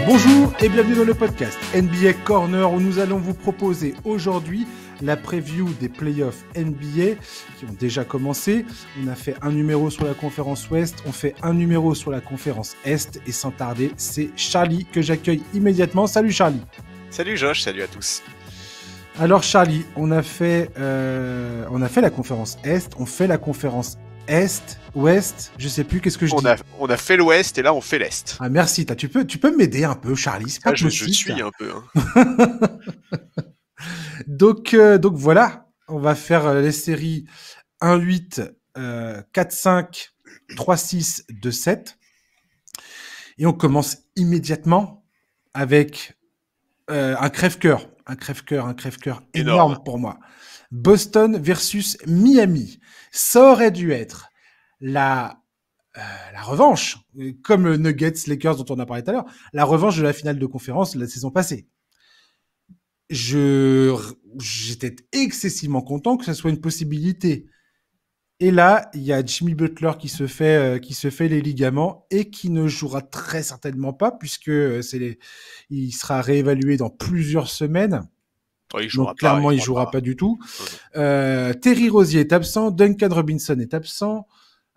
Bonjour et bienvenue dans le podcast NBA Corner où nous allons vous proposer aujourd'hui la preview des playoffs NBA qui ont déjà commencé. On a fait un numéro sur la conférence Ouest, on fait un numéro sur la conférence Est et sans tarder, c'est Charlie que j'accueille immédiatement. Salut Charlie. Salut Josh, salut à tous. Alors Charlie, on a fait la conférence Est, on fait la conférence Est, Ouest, je sais plus, qu'est-ce que je dis. On a fait l'Ouest et là on fait l'Est. Ah merci, tu peux m'aider un peu Charlie, c'est pas je possible. Je suis un peu. Hein. Donc voilà, on va faire les séries 1-8, 4-5, 3-6, 2-7. Et on commence immédiatement avec un crève-cœur énorme pour moi. Boston versus Miami. Ça aurait dû être la revanche, comme le Nuggets Lakers dont on a parlé tout à l'heure, la revanche de la finale de conférence de la saison passée. J'étais excessivement content que ça soit une possibilité. Et là, il y a Jimmy Butler qui se fait les ligaments et qui ne jouera très certainement pas puisque il sera réévalué dans plusieurs semaines. Oh, il jouera pas du tout. Terry Rozier est absent, Duncan Robinson est absent.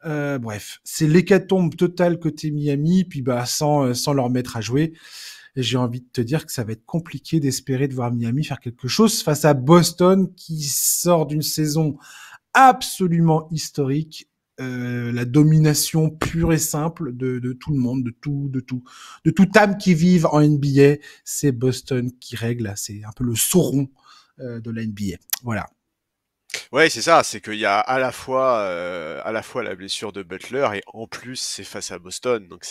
Bref, c'est l'hécatombe totale côté Miami, puis sans leur mettre à jouer. Et j'ai envie de te dire que ça va être compliqué d'espérer de voir Miami faire quelque chose face à Boston qui sort d'une saison absolument historique, la domination pure et simple de tout le monde, de toute âme qui vive en NBA, c'est Boston qui règle, c'est un peu le Sauron de la NBA. Voilà. Ouais, c'est ça, c'est qu'il y a à la fois la blessure de Butler et en plus c'est face à Boston, donc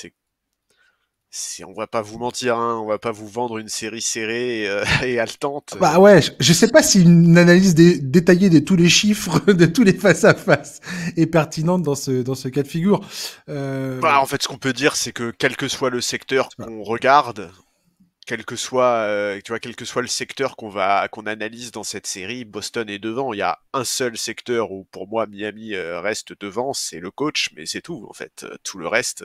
on va pas vous mentir, hein, on va pas vous vendre une série serrée et haletante. Bah ouais, je sais pas si une analyse détaillée de tous les chiffres, de tous les face à face est pertinente dans ce cas de figure. En fait, ce qu'on peut dire, c'est que quel que soit le secteur qu'on regarde, quel que soit le secteur qu'on analyse dans cette série, Boston est devant. Il y a un seul secteur où pour moi Miami reste devant, c'est le coach, mais c'est tout en fait. Tout le reste,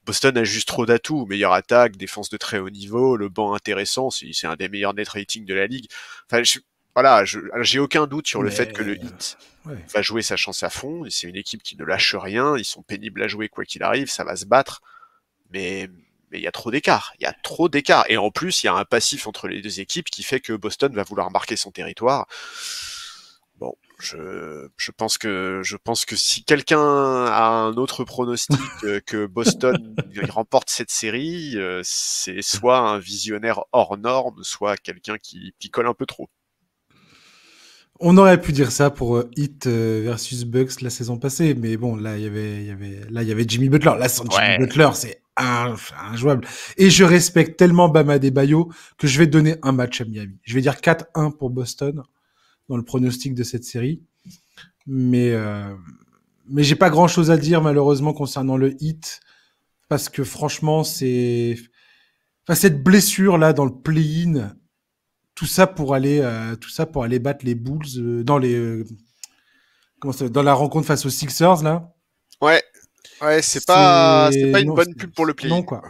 Boston a juste trop d'atouts, meilleure attaque, défense de très haut niveau, le banc intéressant, c'est un des meilleurs net rating de la ligue. Enfin, j'ai aucun doute sur le fait que le Heat va jouer sa chance à fond. C'est une équipe qui ne lâche rien, ils sont pénibles à jouer quoi qu'il arrive, ça va se battre, mais il y a trop d'écart. Et en plus, il y a un passif entre les deux équipes qui fait que Boston va vouloir marquer son territoire. Bon, je pense que si quelqu'un a un autre pronostic que Boston remporte cette série, c'est soit un visionnaire hors norme, soit quelqu'un qui picole un peu trop. On aurait pu dire ça pour Heat versus Bucks la saison passée, mais bon, là il y avait Jimmy Butler. Là, sans Jimmy Butler, c'est injouable. Et je respecte tellement Bam Adebayo que je vais donner un match à Miami. Je vais dire 4-1 pour Boston dans le pronostic de cette série. Mais j'ai pas grand chose à dire malheureusement concernant le Heat parce que franchement, cette blessure là dans le play-in, tout ça pour aller battre les Bulls dans la rencontre face aux Sixers là. Ouais, c'est pas une bonne pub pour le play-in. Non quoi.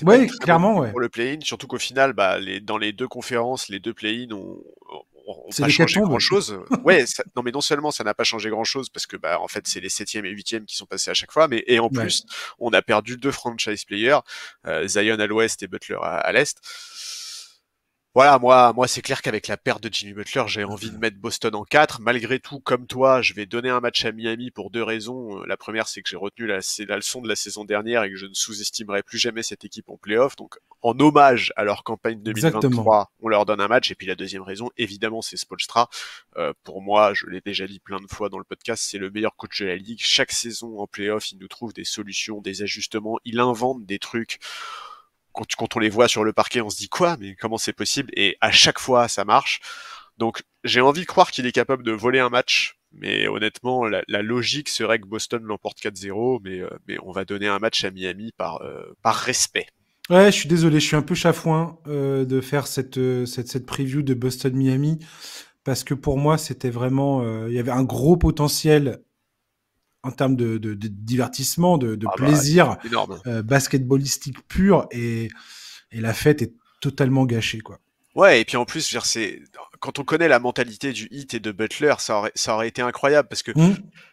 Ouais, clairement ouais. Pour le play-in, surtout qu'au final, dans les deux conférences, les deux play-in ont c'est pas changé grand-chose. Ouais, non mais non seulement ça n'a pas changé grand-chose parce que en fait c'est les 7e et 8e qui sont passés à chaque fois, mais en plus on a perdu 2 franchise players, Zion à l'ouest et Butler à l'est. Voilà, moi c'est clair qu'avec la perte de Jimmy Butler, j'ai envie de mettre Boston en 4. Malgré tout, comme toi, je vais donner un match à Miami pour 2 raisons. La première, c'est que j'ai retenu la leçon de la saison dernière et que je ne sous-estimerai plus jamais cette équipe en play-off. Donc, en hommage à leur campagne 2023, Exactement. On leur donne un match. Et puis la deuxième raison, évidemment, c'est Spoelstra. Pour moi, je l'ai déjà dit plein de fois dans le podcast, c'est le meilleur coach de la ligue. Chaque saison en play-off, il nous trouve des solutions, des ajustements. Il invente des trucs. Quand on les voit sur le parquet, on se dit quoi, mais comment c'est possible? Et à chaque fois, ça marche. Donc, j'ai envie de croire qu'il est capable de voler un match, mais honnêtement, la logique serait que Boston l'emporte 4-0, mais on va donner un match à Miami par respect. Ouais, je suis désolé, je suis un peu chafouin de faire cette preview de Boston-Miami, parce que pour moi, c'était vraiment... il y avait un gros potentiel en termes de divertissement, de plaisir basketballistique pur, et la fête est totalement gâchée, quoi. Ouais, et puis en plus, je veux dire, quand on connaît la mentalité du Heat et de Butler, ça aurait été incroyable parce que,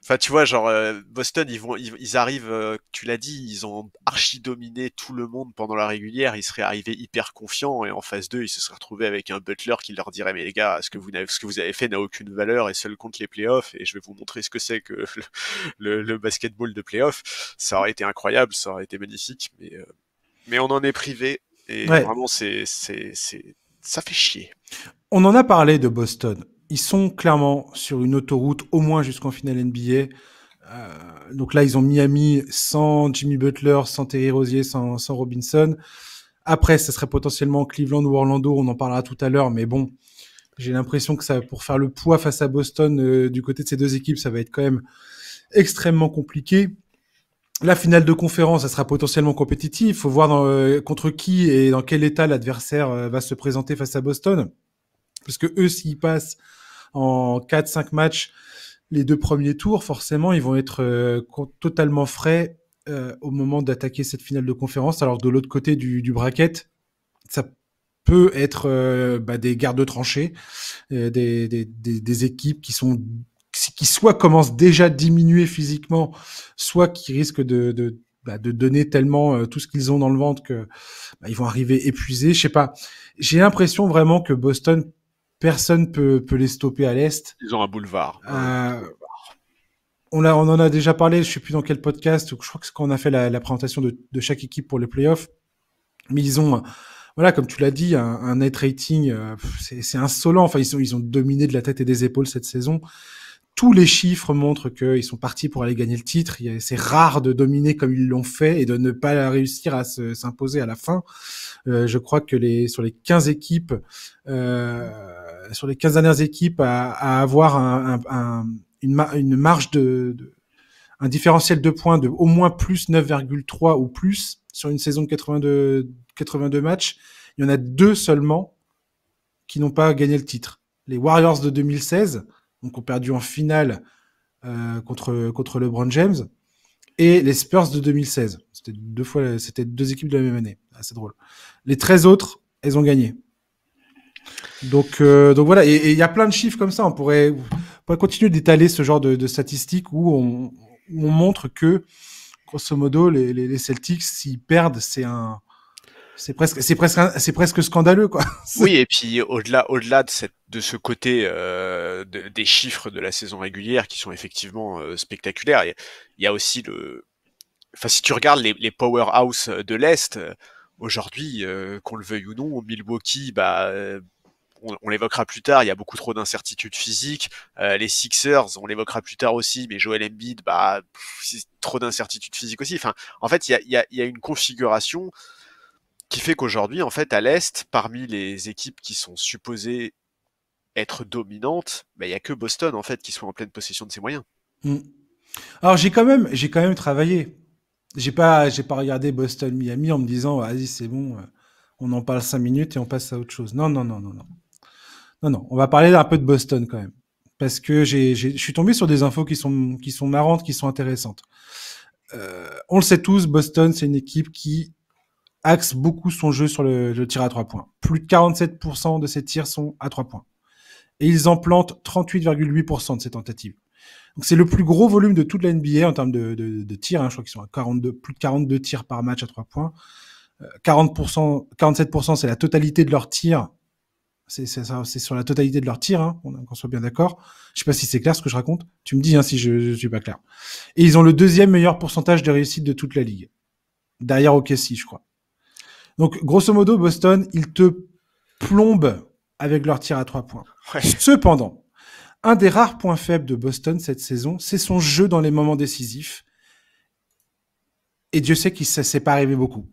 enfin, tu vois, genre Boston, ils arrivent, tu l'as dit, ils ont archi dominé tout le monde pendant la régulière, ils seraient arrivés hyper confiants, et en phase 2, ils se seraient retrouvés avec un Butler qui leur dirait, mais les gars, ce que vous avez fait n'a aucune valeur et seul compte les playoffs, et je vais vous montrer ce que c'est que le basketball de playoffs. Ça aurait été incroyable, ça aurait été magnifique, mais on en est privé, et vraiment, ça fait chier. On en a parlé de Boston. Ils sont clairement sur une autoroute, au moins jusqu'en finale NBA. Donc là, ils ont Miami sans Jimmy Butler, sans Terry Rozier, sans Robinson. Après, ça serait potentiellement Cleveland ou Orlando. On en parlera tout à l'heure. Mais bon, j'ai l'impression que ça, pour faire le poids face à Boston, du côté de ces deux équipes, ça va être quand même extrêmement compliqué. La finale de conférence, ça sera potentiellement compétitif. Il faut voir contre qui et dans quel état l'adversaire va se présenter face à Boston. Parce que eux, s'ils passent en 4-5 matchs les 2 premiers tours, forcément, ils vont être totalement frais au moment d'attaquer cette finale de conférence. Alors de l'autre côté du bracket, ça peut être des gardes tranchées, des équipes qui soit commencent déjà à diminuer physiquement, soit qui risquent de donner tellement tout ce qu'ils ont dans le ventre que ils vont arriver épuisés. Je sais pas. J'ai l'impression vraiment que Boston, personne peut les stopper à l'Est. Ils ont un boulevard. On en a déjà parlé, je sais plus dans quel podcast, je crois que c'est quand on a fait la présentation de chaque équipe pour les playoffs. Mais ils ont, voilà, comme tu l'as dit, un net rating, c'est insolent. Enfin, ils ont dominé de la tête et des épaules cette saison. Tous les chiffres montrent qu'ils sont partis pour aller gagner le titre. C'est rare de dominer comme ils l'ont fait et de ne pas réussir à s'imposer à la fin. Je crois que sur les 15 équipes, sur les 15 dernières équipes à avoir une marge un différentiel de points de au moins plus 9,3 ou plus sur une saison de 82 matchs, il y en a 2 seulement qui n'ont pas gagné le titre. Les Warriors de 2016, donc ont perdu en finale contre LeBron James, et les Spurs de 2016. C'était 2 équipes de la même année. C'est drôle. Les 13 autres, elles ont gagné. Donc voilà, et il y a plein de chiffres comme ça. On pourrait continuer d'étaler ce genre de statistiques où on montre que, grosso modo, les Celtics, s'ils perdent, c'est presque scandaleux, quoi. Oui, et puis au-delà de ce côté des chiffres de la saison régulière qui sont effectivement spectaculaires, il y a aussi enfin, si tu regardes les powerhouse de l'Est, aujourd'hui, qu'on le veuille ou non, Milwaukee, on l'évoquera plus tard, il y a beaucoup trop d'incertitudes physiques. Les Sixers, on l'évoquera plus tard aussi, mais Joel Embiid, c'est trop d'incertitudes physiques aussi. Enfin, en fait, il y a une configuration qui fait qu'aujourd'hui, en fait, à l'Est, parmi les équipes qui sont supposées être dominantes, il y a que Boston, en fait, qui soit en pleine possession de ses moyens. Alors, j'ai quand même travaillé. J'ai pas regardé Boston-Miami en me disant, vas-y, c'est bon, on en parle 5 minutes et on passe à autre chose. Non. Non, on va parler un peu de Boston quand même. Parce que je suis tombé sur des infos qui sont marrantes, qui sont intéressantes. On le sait tous, Boston, c'est une équipe qui axe beaucoup son jeu sur le tir à 3 points. Plus de 47% de ses tirs sont à 3 points. Et ils en plantent 38,8% de ces tentatives. Donc c'est le plus gros volume de toute la NBA en termes de tirs. Je crois qu'ils sont à plus de 42 tirs par match à 3 points. 47%, c'est la totalité de leurs tirs. C'est sur la totalité de leurs tirs, qu'on soit bien d'accord. Je sais pas si c'est clair ce que je raconte. Tu me dis si je suis pas clair. Et ils ont le 2e meilleur pourcentage de réussite de toute la ligue. Derrière OKC, je crois. Donc, grosso modo, Boston, ils te plombent avec leur tir à 3 points. Ouais. Cependant, un des rares points faibles de Boston cette saison, c'est son jeu dans les moments décisifs. Et Dieu sait que ça s'est pas arrivé beaucoup.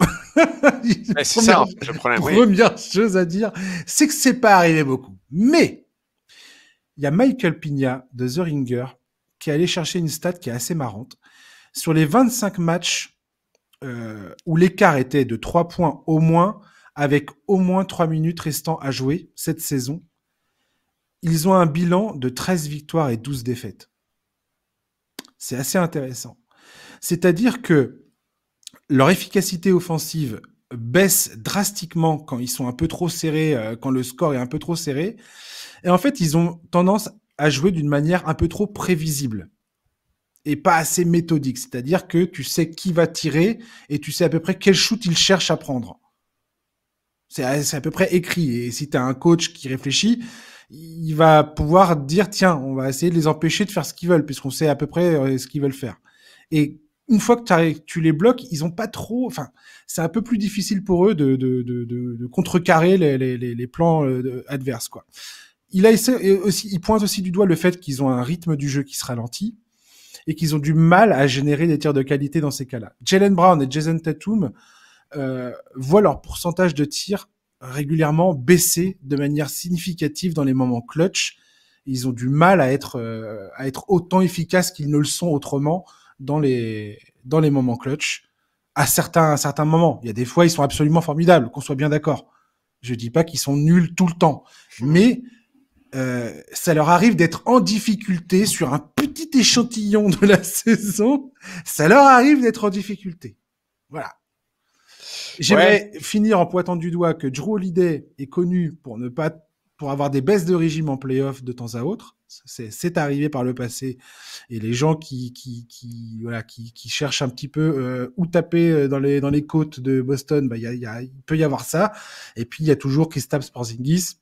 C'est ça, le problème. Première chose à dire, c'est que c'est pas arrivé beaucoup. Mais, il y a Michael Pina de The Ringer qui est allé chercher une stat qui est assez marrante. Sur les 25 matchs où l'écart était de 3 points au moins, avec au moins 3 minutes restant à jouer cette saison, ils ont un bilan de 13 victoires et 12 défaites. C'est assez intéressant. C'est-à-dire que leur efficacité offensive baisse drastiquement quand ils sont un peu trop serrés, quand le score est un peu trop serré. Et en fait, ils ont tendance à jouer d'une manière un peu trop prévisible et pas assez méthodique. C'est-à-dire que tu sais qui va tirer et tu sais à peu près quel shoot il cherche à prendre. C'est à peu près écrit. Et si tu as un coach qui réfléchit, il va pouvoir dire, tiens, on va essayer de les empêcher de faire ce qu'ils veulent, puisqu'on sait à peu près ce qu'ils veulent faire. Et une fois que tu les bloques, ils ont pas trop, enfin, c'est un peu plus difficile pour eux de contrecarrer les plans adverses, quoi. Il pointe aussi du doigt le fait qu'ils ont un rythme du jeu qui se ralentit et qu'ils ont du mal à générer des tirs de qualité dans ces cas-là. Jaylen Brown et Jason Tatum voient leur pourcentage de tirs régulièrement baisser de manière significative dans les moments clutch. Ils ont du mal à être autant efficaces qu'ils ne le sont autrement dans les moments clutch. À certains moments, il y a des fois ils sont absolument formidables, qu'on soit bien d'accord. Je dis pas qu'ils sont nuls tout le temps, mais ça leur arrive d'être en difficulté sur un petit échantillon de la saison. Ça leur arrive d'être en difficulté. Voilà. J'aimerais finir en pointant du doigt que Jrue Holiday est connu pour avoir des baisses de régime en playoff de temps à autre. C'est arrivé par le passé. Et les gens qui cherchent un petit peu où taper dans les côtes de Boston, il peut y avoir ça. Et puis il y a toujours Kristaps Porzingis.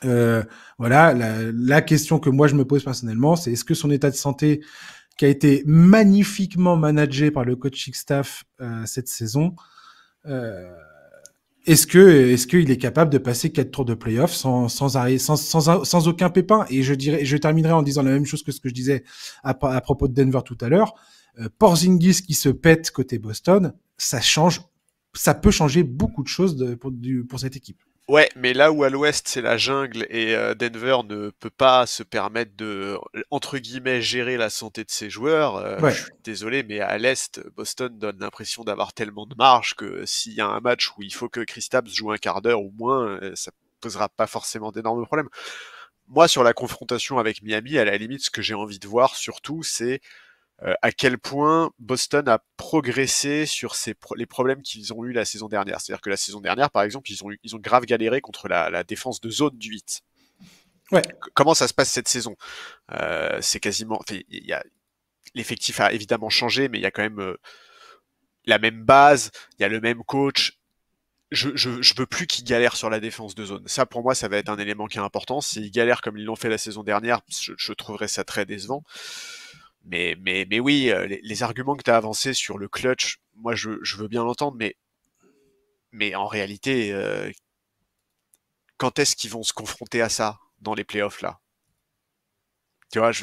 Voilà, la question que moi je me pose personnellement, c'est est-ce que son état de santé, qui a été magnifiquement managé par le coaching staff cette saison, est-ce qu'il est capable de passer 4 tours de playoff sans aucun pépin? Et je terminerai en disant la même chose que ce que je disais à propos de Denver tout à l'heure. Porzingis qui se pète côté Boston, ça peut changer beaucoup de choses pour cette équipe. Ouais, mais là où à l'ouest c'est la jungle et Denver ne peut pas se permettre de, entre guillemets, gérer la santé de ses joueurs, je suis désolé, mais à l'est, Boston donne l'impression d'avoir tellement de marge que s'il y a un match où il faut que Kristaps joue un quart d'heure ou moins, ça posera pas forcément d'énormes problèmes. Moi, sur la confrontation avec Miami, à la limite, ce que j'ai envie de voir surtout, c'est à quel point Boston a progressé sur les problèmes qu'ils ont eu la saison dernière. C'est-à-dire que la saison dernière, par exemple, ils ont grave galéré contre la défense de zone du 8. Ouais. Comment ça se passe cette saison? C'est quasiment... l'effectif a évidemment changé, mais il y a quand même la même base, il y a le même coach. Je veux plus qu'ils galèrent sur la défense de zone. Ça, pour moi, ça va être un élément qui est important. S'ils galèrent comme ils l'ont fait la saison dernière, je trouverais ça très décevant. Mais oui, les arguments que tu as avancés sur le clutch, moi je veux bien l'entendre, mais en réalité, quand est-ce qu'ils vont se confronter à ça dans les playoffs là? Tu vois,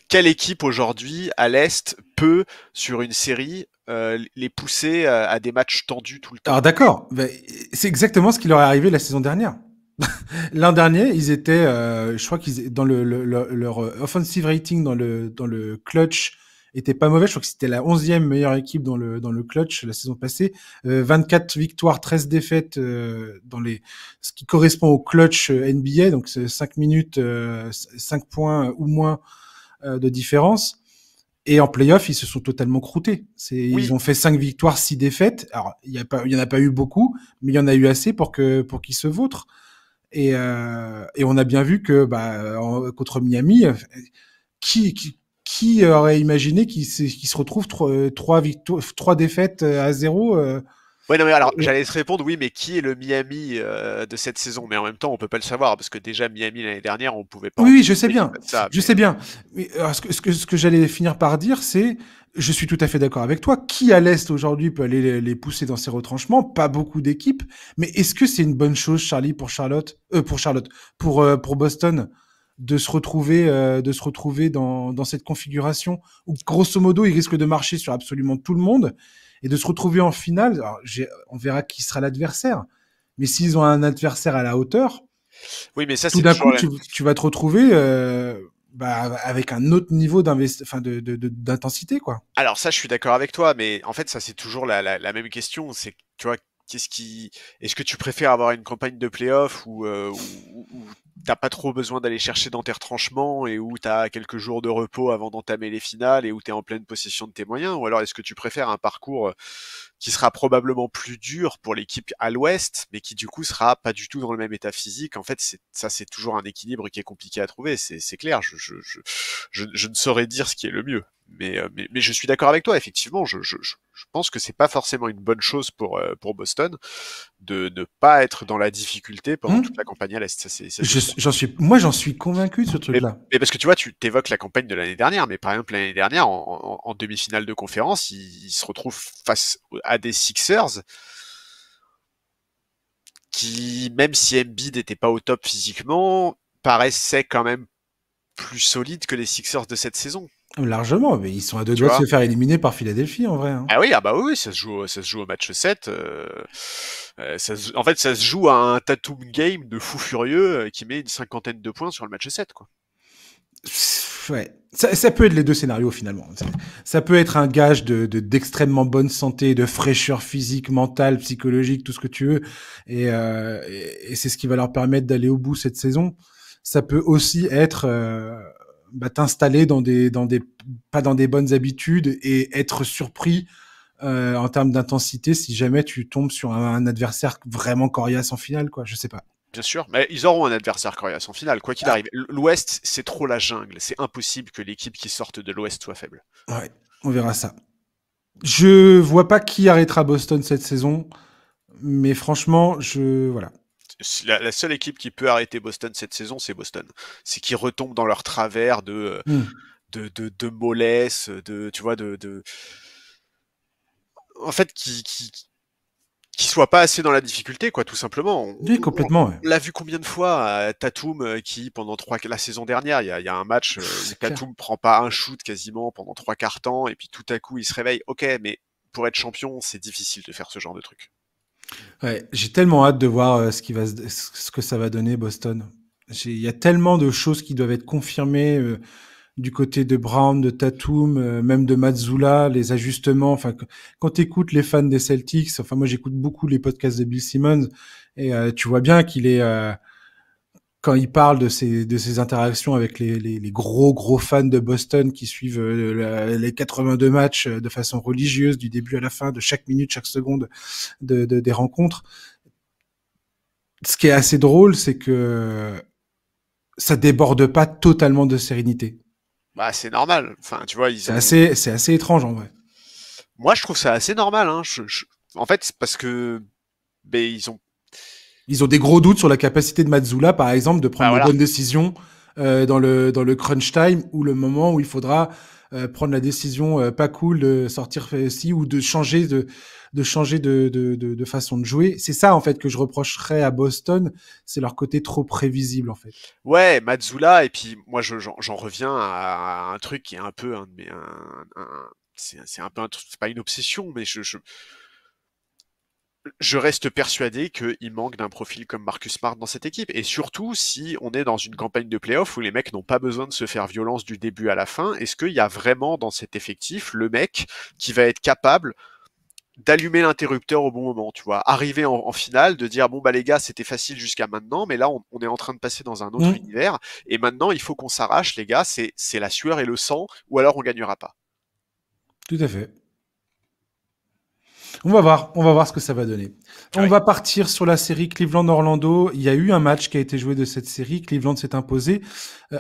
quelle équipe aujourd'hui à l'Est peut, sur une série, les pousser à des matchs tendus tout le temps? Alors d'accord, c'est exactement ce qui leur est arrivé la saison dernière. L'an dernier, ils étaient, je crois qu'ils dans leur offensive rating dans le clutch était pas mauvais. Je crois que c'était la 11e meilleure équipe dans le clutch la saison passée. 24 victoires, 13 défaites ce qui correspond au clutch NBA, donc c'est 5 minutes, 5 points ou moins de différence. Et en playoff, ils se sont totalement croûtés. Oui. Ils ont fait 5 victoires, 6 défaites. Alors, il y en a pas eu beaucoup, mais il y en a eu assez pour qu'ils se vautrent. Et on a bien vu que contre Miami, qui aurait imaginé qu'ils se retrouvent trois défaites à 0 Ouais, non, mais alors, j'allais te répondre, oui, mais qui est le Miami de cette saison? Mais en même temps, on peut pas le savoir, parce que déjà, Miami l'année dernière, on pouvait pas Oui, je sais bien. ça. Je sais bien. Mais, alors, ce que j'allais finir par dire, c'est, je suis tout à fait d'accord avec toi. Qui à l'Est aujourd'hui peut aller les pousser dans ces retranchements? Pas beaucoup d'équipes. Mais est-ce que c'est une bonne chose, Charlie, pour Boston, de se retrouver dans cette configuration où, grosso modo, ils risquent de marcher sur absolument tout le monde et de se retrouver en finale? Alors, on verra qui sera l'adversaire. Mais s'ils ont un adversaire à la hauteur, oui, mais ça, tout d'un coup, tu vas te retrouver avec un autre niveau d'intensité, quoi. Alors ça, je suis d'accord avec toi, mais en fait, ça c'est toujours la même question. C'est, tu vois, est-ce que tu préfères avoir une campagne de play-off où t'as pas trop besoin d'aller chercher dans tes retranchements et où t'as quelques jours de repos avant d'entamer les finales et où t'es en pleine possession de tes moyens, ou alors est-ce que tu préfères un parcours qui sera probablement plus dur pour l'équipe à l'Ouest, mais qui du coup sera pas du tout dans le même état physique. En fait, c'est toujours un équilibre qui est compliqué à trouver, c'est clair. Je ne saurais dire ce qui est le mieux. Mais je suis d'accord avec toi, effectivement, je pense que c'est pas forcément une bonne chose pour Boston de ne pas être dans la difficulté pendant toute la campagne à l'Est. J'en suis convaincu de ce truc-là. Mais parce que tu vois, tu t'évoques la campagne de l'année dernière, mais par exemple l'année dernière, en demi-finale de conférence, il se retrouve face à des Sixers qui, même si Embiid n'était pas au top physiquement, paraissaient quand même plus solides que les Sixers de cette saison. Largement, mais ils sont à deux doigts de se faire éliminer par Philadelphie, en vrai. Hein. Ah oui, oui, ça se joue au match 7. En fait, ça se joue à un Tatum game de fou furieux qui met une 50aine de points sur le match 7, quoi. Ouais, ça peut être les deux scénarios finalement. Ça peut être un gage d'extrêmement bonne santé, de fraîcheur physique, mentale, psychologique, tout ce que tu veux, et c'est ce qui va leur permettre d'aller au bout cette saison. Ça peut aussi être t'installer pas dans des bonnes habitudes et être surpris en termes d'intensité si jamais tu tombes sur un adversaire vraiment coriace en finale, quoi. Je sais pas. Bien sûr, mais ils auront un adversaire coriace en finale, quoi qu'il arrive. L'Ouest, c'est trop la jungle. C'est impossible que l'équipe qui sorte de l'Ouest soit faible. Ouais, on verra ça. Je vois pas qui arrêtera Boston cette saison, mais franchement, voilà. La seule équipe qui peut arrêter Boston cette saison, c'est Boston. C'est qu'ils retombent dans leur travers de mollesse, tu vois, en fait, qui soit pas assez dans la difficulté, quoi, tout simplement. Oui, complètement. On l'a vu combien de fois, Tatum, qui pendant la saison dernière, il y a un match où Tatum prend pas un shoot quasiment pendant 3/4 temps, et puis tout à coup il se réveille. Ok, mais pour être champion, c'est difficile de faire ce genre de truc. Ouais, j'ai tellement hâte de voir ce que ça va donner Boston. Il y a tellement de choses qui doivent être confirmées du côté de Brown, de Tatum, même de Mazzulla, les ajustements. Enfin, quand t'écoutes les fans des Celtics, enfin moi j'écoute beaucoup les podcasts de Bill Simmons et tu vois bien qu'il est quand il parle de ses interactions avec les gros fans de Boston qui suivent les 82 matchs de façon religieuse du début à la fin, de chaque minute, chaque seconde des rencontres. Ce qui est assez drôle, c'est que ça déborde pas totalement de sérénité. Bah, c'est normal. Enfin, tu vois, c'est assez étrange, en vrai. Moi, je trouve ça assez normal, hein. En fait, c'est parce que, ils ont des gros doutes sur la capacité de Mazzulla, par exemple, de prendre les bonnes décisions dans le crunch time ou le moment où il faudra prendre la décision pas cool de sortir ci ou de changer de façon de jouer. C'est ça, en fait, que je reprocherais à Boston. C'est leur côté trop prévisible, en fait. Ouais, Mazzulla, et puis moi, j'en reviens à un truc qui est un peu c'est un peu c'est pas une obsession, mais je reste persuadé qu'il manque d'un profil comme Marcus Smart dans cette équipe. Et surtout, si on est dans une campagne de playoff où les mecs n'ont pas besoin de se faire violence du début à la fin, est-ce qu'il y a vraiment dans cet effectif le mec qui va être capable d'allumer l'interrupteur au bon moment, tu vois, arriver en finale, de dire bon bah les gars c'était facile jusqu'à maintenant, mais là on est en train de passer dans un autre univers, et maintenant il faut qu'on s'arrache les gars, c'est la sueur et le sang, ou alors on gagnera pas. Tout à fait. On va voir ce que ça va donner. On va partir sur la série Cleveland-Orlando. Il y a eu un match qui a été joué de cette série. Cleveland s'est imposé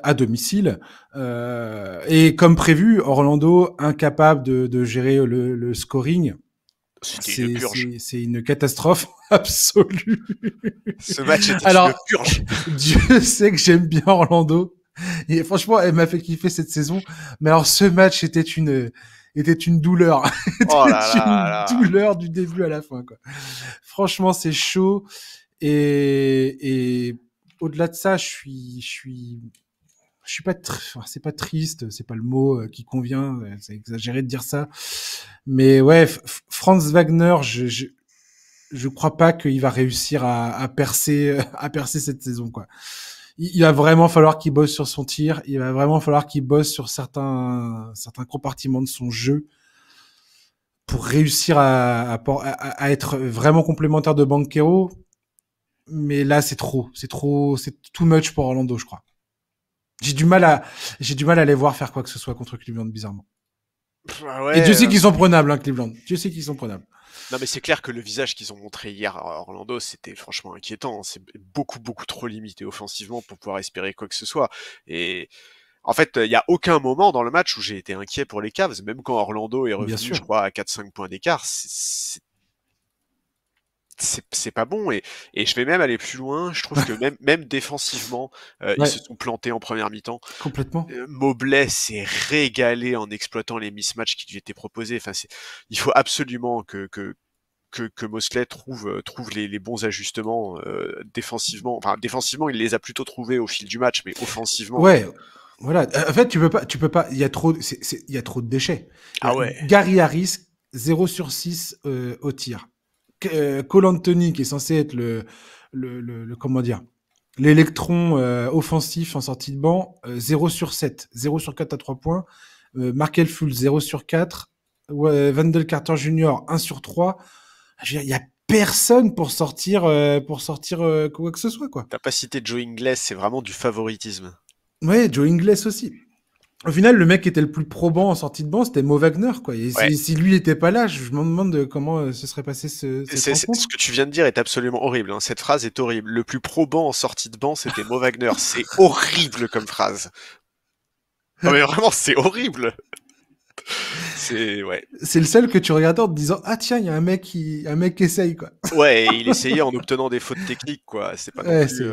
à domicile. Et comme prévu, Orlando incapable de gérer le scoring. C'est une catastrophe absolue. Ce match était une purge. Dieu sait que j'aime bien Orlando. Et franchement, elle m'a fait kiffer cette saison. Mais alors, ce match était une douleur. Une douleur du début à la fin, quoi. Franchement, c'est chaud. Et au-delà de ça, je suis pas c'est pas triste, c'est pas le mot qui convient, c'est exagéré de dire ça. Mais ouais, Franz Wagner, je crois pas qu'il va réussir à percer cette saison, quoi. Il va vraiment falloir qu'il bosse sur son tir, il va vraiment falloir qu'il bosse sur certains compartiments de son jeu pour réussir à être vraiment complémentaire de Banchero. Mais là, c'est too much pour Orlando, je crois. J'ai du mal à les voir faire quoi que ce soit contre Cleveland, bizarrement. Ouais, et Dieu sait qu'ils sont prenables, hein, Cleveland. Dieu sait qu'ils sont prenables. Non, mais c'est clair que le visage qu'ils ont montré hier à Orlando, c'était franchement inquiétant. C'est beaucoup, beaucoup trop limité offensivement pour pouvoir espérer quoi que ce soit. Et en fait, il y a aucun moment dans le match où j'ai été inquiet pour les Cavs, même quand Orlando est revenu, je crois, à 4-5 points d'écart. C'est pas bon, et je vais même aller plus loin. Je trouve que même défensivement, ils se sont plantés en première mi-temps. Complètement. Mobley s'est régalé en exploitant les mismatchs qui lui étaient proposés. Enfin, il faut absolument que Mosley trouve les bons ajustements défensivement. Enfin, défensivement, il les a plutôt trouvés au fil du match, mais offensivement. Ouais. Voilà. En fait, tu peux pas. Il y a trop de déchets. Ah ouais. Gary Harris, 0 sur 6 au tir. Cole Anthony, qui est censé être le comment dire, l'électron offensif en sortie de banc, 0 sur 7, 0 sur 4 à 3 points. Markel Fultz, 0 sur 4. Wendell Carter Jr., 1 sur 3. Il y a personne pour sortir quoi que ce soit, quoi. T'as pas cité Joe Ingles, c'est vraiment du favoritisme. Ouais, Joe Ingles aussi. Au final, le mec qui était le plus probant en sortie de banc, c'était Mo Wagner, quoi. Et si lui n'était pas là, je me demande comment se serait passé cette rencontre. Ce que tu viens de dire est absolument horrible. Hein. Cette phrase est horrible. Le plus probant en sortie de banc, c'était Mo Wagner. C'est horrible comme phrase. Non mais vraiment, c'est horrible. C'est le seul que tu regardais en te disant ah tiens, il y a un mec qui essaye, quoi. Ouais, il essayait en obtenant des fautes techniques, quoi. C'est pas non plus.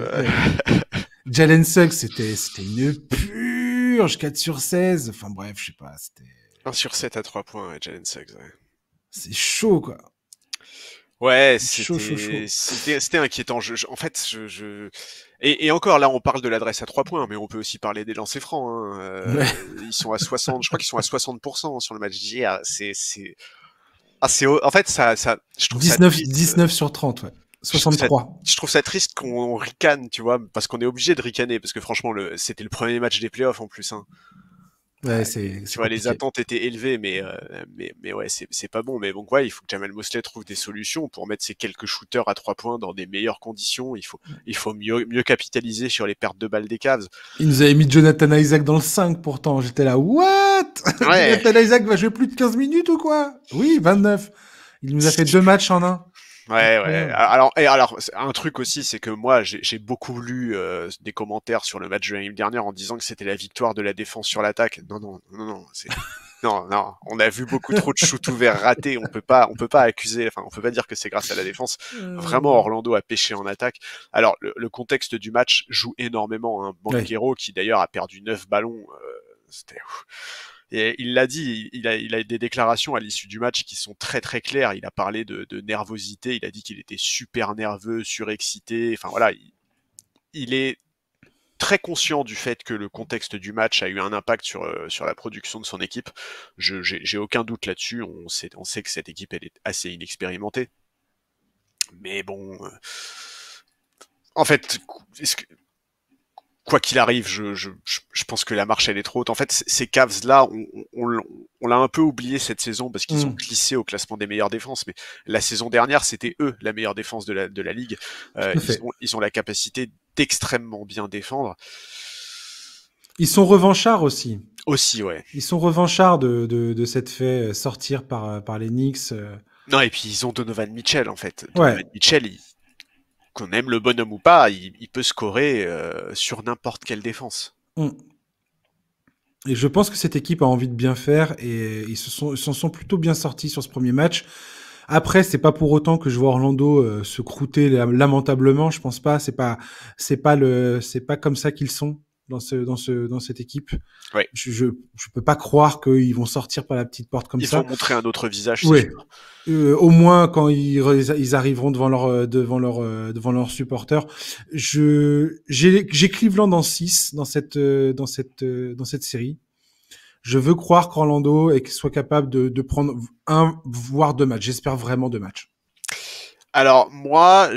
Jalen Suggs, c'était une purge, 4 sur 16. Enfin bref, je sais pas, c'était 1 sur 7 à 3 points, Jalen Suggs. Ouais. C'est chaud, quoi. Ouais, c'était inquiétant. En fait, et encore là, on parle de l'adresse à 3 points, mais on peut aussi parler des lancers francs. Hein. Ils sont à 60, je crois qu'ils sont à 60% sur le match d'hier. En fait, ça, je trouve 19, ça triste. 19 sur 30, ouais. 63. Je trouve ça triste qu'on ricane, tu vois, parce qu'on est obligé de ricaner, parce que franchement, c'était le premier match des playoffs en plus. Hein. Ouais, tu vois, les attentes étaient élevées, mais ouais, c'est pas bon. Mais bon, ouais, il faut que Jamal Mosley trouve des solutions pour mettre ces quelques shooters à 3 points dans des meilleures conditions. Il faut mieux capitaliser sur les pertes de balles des Cavs. Il nous avait mis Jonathan Isaac dans le 5 pourtant. J'étais là, what? Ouais. Jonathan Isaac va jouer plus de 15 minutes ou quoi? Oui, 29. Il nous a fait 2 matchs en un. Ouais. Alors, un truc aussi, c'est que moi, j'ai beaucoup lu des commentaires sur le match de l'année dernière en disant que c'était la victoire de la défense sur l'attaque. Non, non, on a vu beaucoup trop de shoots ouverts ratés. On peut pas accuser, enfin, on peut pas dire que c'est grâce à la défense. Vraiment, Orlando a pêché en attaque. Alors, le contexte du match joue énormément. Hein. Banchero, qui d'ailleurs a perdu 9 ballons, c'était... Et il l'a dit, il a des déclarations à l'issue du match qui sont très très claires. Il a parlé de nervosité, il a dit qu'il était super nerveux, surexcité. Enfin voilà, il est très conscient du fait que le contexte du match a eu un impact sur la production de son équipe. J'ai aucun doute là-dessus. On sait que cette équipe elle est assez inexpérimentée. Mais bon, en fait, quoi qu'il arrive, je pense que la marche elle est trop haute. En fait, ces Cavs là, on l'a un peu oublié cette saison parce qu'ils ont glissé au classement des meilleures défenses. Mais la saison dernière, c'était eux la meilleure défense de la ligue. Ils ont la capacité d'extrêmement bien défendre. Ils sont revanchards aussi. Aussi, ouais. Ils sont revanchards de cette fait sortir par les Knicks. Non, et puis ils ont Donovan Mitchell en fait. Ouais. Donovan Mitchell, qu'on aime le bonhomme ou pas, il peut scorer sur n'importe quelle défense. Et je pense que cette équipe a envie de bien faire et ils s'en sont plutôt bien sortis sur ce premier match. Après, c'est pas pour autant que je vois Orlando se croûter lamentablement. Je pense pas. C'est pas comme ça qu'ils sont dans cette équipe. Ouais. Je peux pas croire qu'ils vont sortir par la petite porte comme ça. Ils vont montrer un autre visage. Ouais. Au moins quand ils arriveront devant leurs supporters. J'ai Cleveland en 6 dans cette série. Je veux croire qu'Orlando soit capable de prendre 1 voire 2 matchs. J'espère vraiment 2 matchs. Alors moi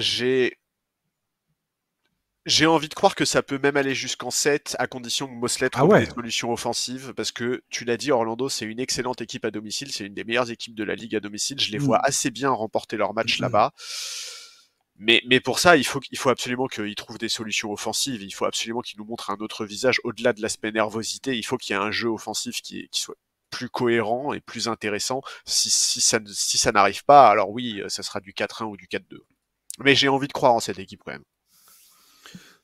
J'ai envie de croire que ça peut même aller jusqu'en 7, à condition que Mosley Ah trouve des ouais. solutions offensives, parce que tu l'as dit, Orlando, c'est une excellente équipe à domicile, c'est une des meilleures équipes de la ligue à domicile. Je les vois Mm. assez bien remporter leur match là-bas. Mais pour ça, il faut absolument qu'ils trouvent des solutions offensives. Il faut absolument qu'ils nous montrent un autre visage au-delà de l'aspect nervosité. Il faut qu'il y ait un jeu offensif qui soit plus cohérent et plus intéressant. Si ça n'arrive pas, alors oui, ça sera du 4-1 ou du 4-2. Mais j'ai envie de croire en cette équipe quand même.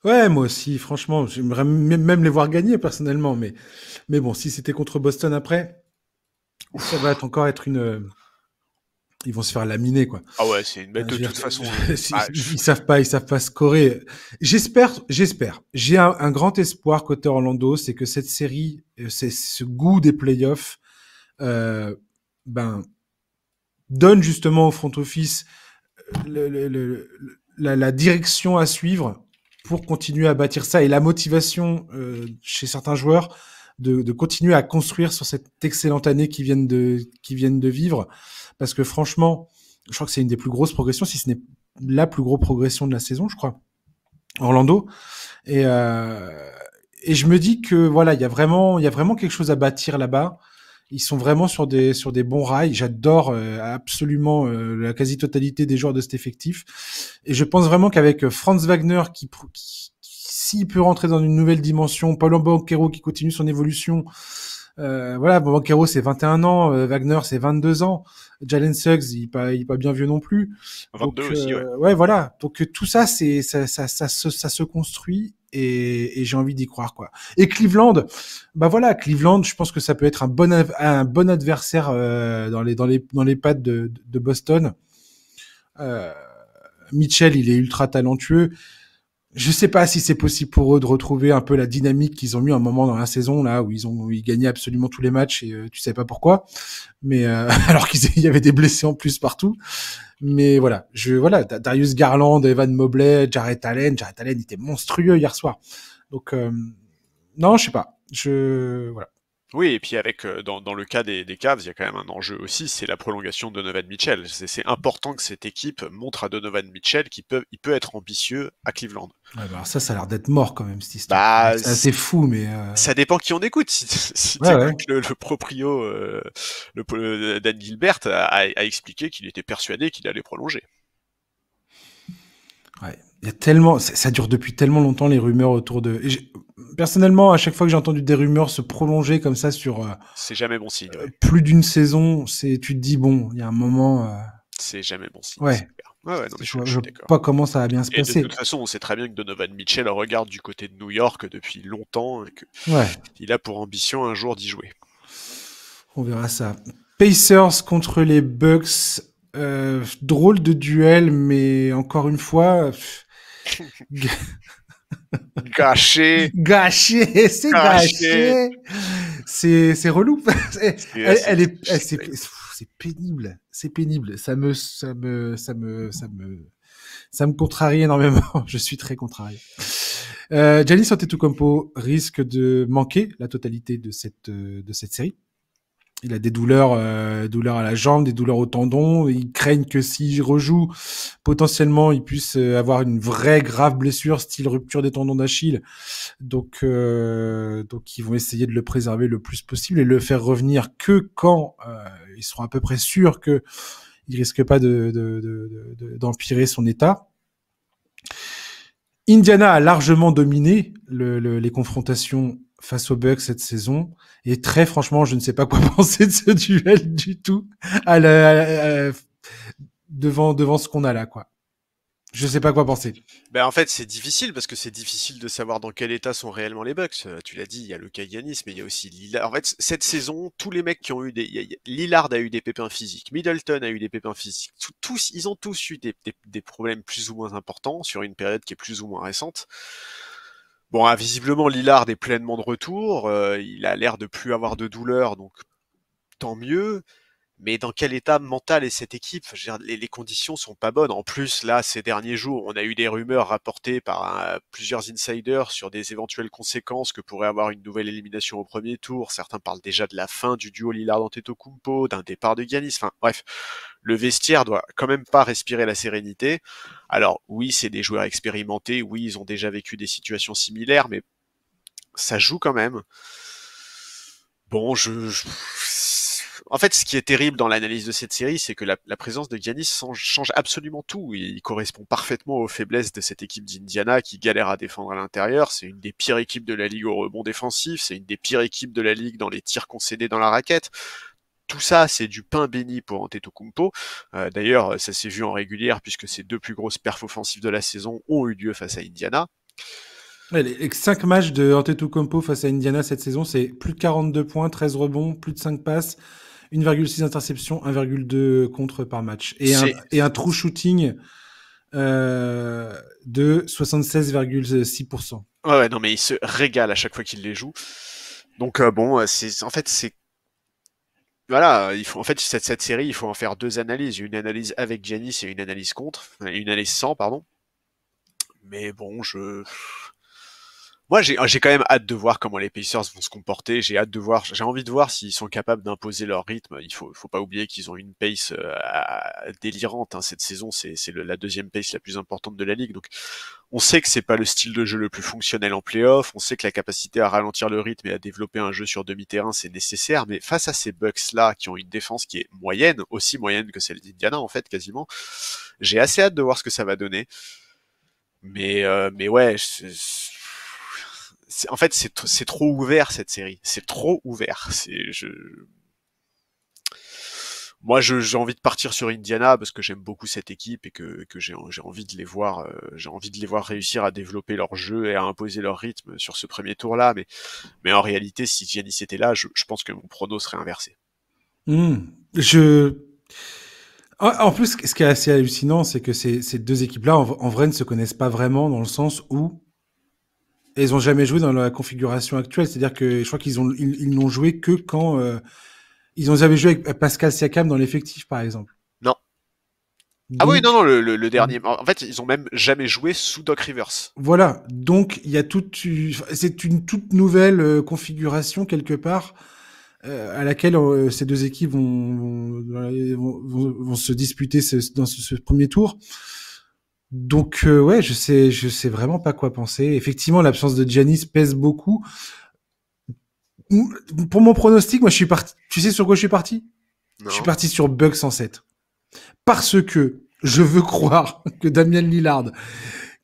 Ouais, moi aussi, franchement, j'aimerais même les voir gagner personnellement, mais bon, si c'était contre Boston après, ça va encore être une. Ils vont se faire laminer, quoi. Ah ouais, c'est une bête Je de veux dire, toute façon. ils savent pas scorer. J'espère. J'ai un grand espoir côté Orlando, c'est que cette série, c'est ce goût des playoffs, euh, ben, donne justement au front office la direction à suivre pour continuer à bâtir ça et la motivation chez certains joueurs de continuer à construire sur cette excellente année qui viennent de vivre. Parce que franchement, je crois que c'est une des plus grosses progressions, si ce n'est la plus grosse progression de la saison, je crois. Orlando. Et, euh, et je me dis que voilà, il y a vraiment quelque chose à bâtir là-bas. Ils sont vraiment sur des bons rails. J'adore absolument la quasi-totalité des joueurs de cet effectif. Et je pense vraiment qu'avec Franz Wagner s'il peut rentrer dans une nouvelle dimension, Paulo Banchero qui continue son évolution, voilà, Banchero c'est 21 ans, Wagner c'est 22 ans, Jalen Suggs il est pas bien vieux non plus. 22 Donc aussi, ouais. ouais voilà, donc tout ça ça se construit et j'ai envie d'y croire quoi. Et Cleveland, bah voilà, Cleveland, je pense que ça peut être un bon adversaire dans les pattes de Boston. Euh, Mitchell, il est ultra talentueux. Je sais pas si c'est possible pour eux de retrouver un peu la dynamique qu'ils ont eu un moment dans la saison là où ils gagnaient absolument tous les matchs et tu sais pas pourquoi. Mais alors qu'il y avait des blessés en plus partout. Mais voilà, Darius Garland, Evan Mobley, Jarrett Allen était monstrueux hier soir. Donc non, je sais pas. Voilà. Oui, et puis avec dans le cas des Cavs, il y a quand même un enjeu aussi, c'est la prolongation de Donovan Mitchell. C'est important que cette équipe montre à Donovan Mitchell il peut être ambitieux à Cleveland. Ouais, bah alors ça a l'air d'être mort quand même cette histoire. Bah, C'est assez fou, mais ça dépend qui on écoute. Si ouais, ouais. t'écoutes le proprio, Dan Gilbert a expliqué qu'il était persuadé qu'il allait prolonger. Ouais. Il y a tellement, ça dure depuis tellement longtemps les rumeurs autour de. Personnellement, à chaque fois que j'ai entendu des rumeurs se prolonger comme ça sur C'est jamais bon signe, ouais. plus d'une saison, tu te dis bon, il y a un moment, C'est jamais bon signe, c'est ouais, clair. Ouais, ouais, non, mais je je vois suis d'accord. pas comment ça va bien se Et de passer. toute façon, on sait très bien que Donovan Mitchell regarde du côté de New York depuis longtemps et Ouais, qu'il a pour ambition un jour d'y jouer. on verra ça. Pacers contre les Bucks, drôle de duel, mais encore une fois, Gâché, gâché, c'est gâché. gâché, c'est relou. C'est pénible, c'est pénible. Ça me contrarie énormément. Je suis très contrarié. Giannis Antetokounmpo risque de manquer la totalité de cette série. Il a des douleurs à la jambe, des douleurs au tendon. Ils craignent que s'il rejoue, potentiellement, il puisse avoir une vraie grave blessure, style rupture des tendons d'Achille. Donc ils vont essayer de le préserver le plus possible et le faire revenir que quand ils seront à peu près sûrs que il risque pas d'empirer son état. Indiana a largement dominé les confrontations face aux Bucks cette saison. Et très franchement, je ne sais pas quoi penser de ce duel du tout devant ce qu'on a là, quoi. Je ne sais pas quoi penser. Ben en fait, c'est difficile parce que c'est difficile de savoir dans quel état sont réellement les Bucks. Tu l'as dit, il y a le cas Giannis, mais il y a aussi Lillard. En fait, cette saison, tous les mecs qui ont eu Lillard a eu des pépins physiques, Middleton a eu des pépins physiques. Tous, ils ont tous eu des problèmes plus ou moins importants sur une période qui est plus ou moins récente. Bon, visiblement, Lillard est pleinement de retour. Il a l'air de plus avoir de douleur, donc tant mieux. Mais dans quel état mental est cette équipe? Je veux dire, les conditions sont pas bonnes. En plus, là, ces derniers jours, on a eu des rumeurs rapportées par plusieurs insiders sur des éventuelles conséquences que pourrait avoir une nouvelle élimination au premier tour. Certains parlent déjà de la fin du duo Lillard-Antetokounmpo, d'un départ de Giannis. Enfin, bref, le vestiaire doit quand même pas respirer la sérénité. Alors, oui, c'est des joueurs expérimentés. Oui, ils ont déjà vécu des situations similaires, mais ça joue quand même. Bon, en fait, ce qui est terrible dans l'analyse de cette série, c'est que la présence de Giannis change absolument tout. Il correspond parfaitement aux faiblesses de cette équipe d'Indiana qui galère à défendre à l'intérieur. C'est une des pires équipes de la ligue au rebond défensif. C'est une des pires équipes de la ligue dans les tirs concédés dans la raquette. Tout ça, c'est du pain béni pour Antetokounmpo. D'ailleurs, ça s'est vu en régulière puisque ses 2 plus grosses perfs offensives de la saison ont eu lieu face à Indiana. Ouais, les 5 matchs de Antetokounmpo face à Indiana cette saison, c'est plus de 42 points, 13 rebonds, plus de 5 passes, 1,6 interceptions, 1,2 contre par match. Et un true shooting de 76,6%. Ouais, non, mais il se régale à chaque fois qu'il les joue. Donc bon, c'est voilà, en fait, cette série, il faut en faire 2 analyses. Une analyse avec Giannis et une analyse contre. Une analyse sans, pardon. Mais bon, moi, j'ai quand même hâte de voir comment les Pacers vont se comporter. J'ai envie de voir s'ils sont capables d'imposer leur rythme. Faut pas oublier qu'ils ont une pace délirante. Hein. Cette saison, c'est la 2e pace la plus importante de la ligue. Donc, on sait que c'est pas le style de jeu le plus fonctionnel en playoff. On sait que la capacité à ralentir le rythme et à développer un jeu sur demi-terrain, c'est nécessaire. Mais face à ces Bucks-là, qui ont une défense qui est moyenne, aussi moyenne que celle d'Indiana, en fait, quasiment, j'ai assez hâte de voir ce que ça va donner. Mais ouais, en fait, c'est trop ouvert cette série. C'est trop ouvert. Moi, j'ai envie de partir sur Indiana parce que j'aime beaucoup cette équipe et que j'ai envie de les voir, réussir à développer leur jeu et à imposer leur rythme sur ce premier tour-là. Mais en réalité, si Giannis était là, je pense que mon prono serait inversé. En plus, ce qui est assez hallucinant, c'est que ces 2 équipes-là, en vrai, ne se connaissent pas vraiment dans le sens où elles ont jamais joué dans la configuration actuelle. C'est-à-dire que je crois ils n'ont joué que quand ils ont jamais joué avec Pascal Siakam dans l'effectif, par exemple. Non. Ah oui, non, le dernier. En fait, ils ont même jamais joué sous Doc Rivers. Voilà. Donc, il y a c'est une toute nouvelle configuration quelque part à laquelle ces 2 équipes vont se disputer dans ce premier tour. Donc ouais, je sais vraiment pas quoi penser. Effectivement, l'absence de Giannis pèse beaucoup. Pour mon pronostic, moi je suis parti. Tu sais sur quoi je suis parti? Non. Je suis parti sur Bucks en 7. Parce que je veux croire que Damian Lillard,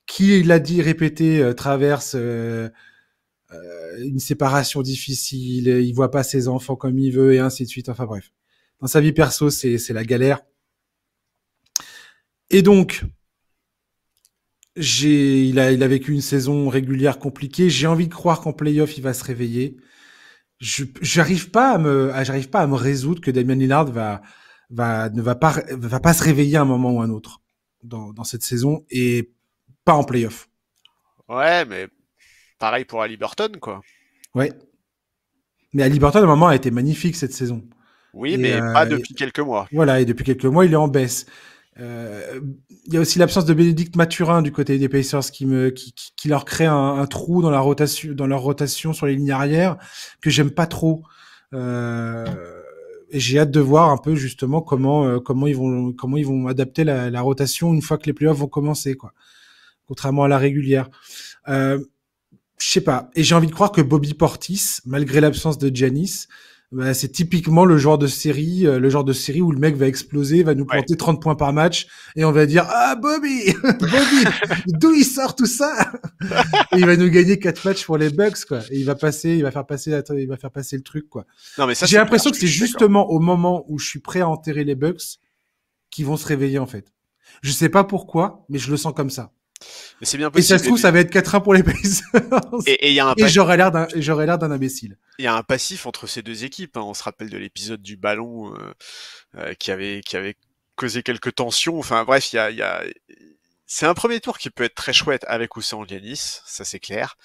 qui l'a dit, répété, traverse une séparation difficile, il voit pas ses enfants comme il veut et ainsi de suite. Enfin bref, dans sa vie perso, c'est la galère. Et donc, il a vécu une saison régulière compliquée. J'ai envie de croire qu'en playoff, il va se réveiller. J'arrive pas à me résoudre que Damian Lillard ne va pas se réveiller à un moment ou un autre dans cette saison et pas en playoff. Ouais, mais pareil pour Haliburton, quoi. Ouais. Mais Haliburton, à un moment, a été magnifique cette saison. Oui, mais pas depuis quelques mois. Voilà, et depuis quelques mois, il est en baisse. Il y a aussi l'absence de Bénédicte Mathurin du côté des Pacers qui leur crée un trou dans leur rotation sur les lignes arrière que j'aime pas trop. Et j'ai hâte de voir un peu justement comment ils vont adapter la rotation une fois que les playoffs vont commencer, quoi. Contrairement à la régulière. Je sais pas. Et j'ai envie de croire que Bobby Portis, malgré l'absence de Giannis, bah, c'est typiquement le genre de série où le mec va exploser, va nous planter 30 points par match, et on va dire, ah, Bobby, d'où il sort tout ça? Et il va nous gagner 4 matchs pour les Bucks, quoi. Et il va faire passer le truc, quoi. Non, mais ça, j'ai l'impression que c'est justement au moment où je suis prêt à enterrer les Bucks qu'ils vont se réveiller, en fait. Je sais pas pourquoi, mais je le sens comme ça. Mais c'est bien possible. Et ça se trouve, ça va être 4-1 pour les Pacers. Et j'aurais l'air d'un imbécile. Il y a un passif entre ces 2 équipes. Hein. On se rappelle de l'épisode du ballon qui avait causé quelques tensions. Enfin bref, c'est un premier tour qui peut être très chouette avec ou sans Giannis, ça c'est clair.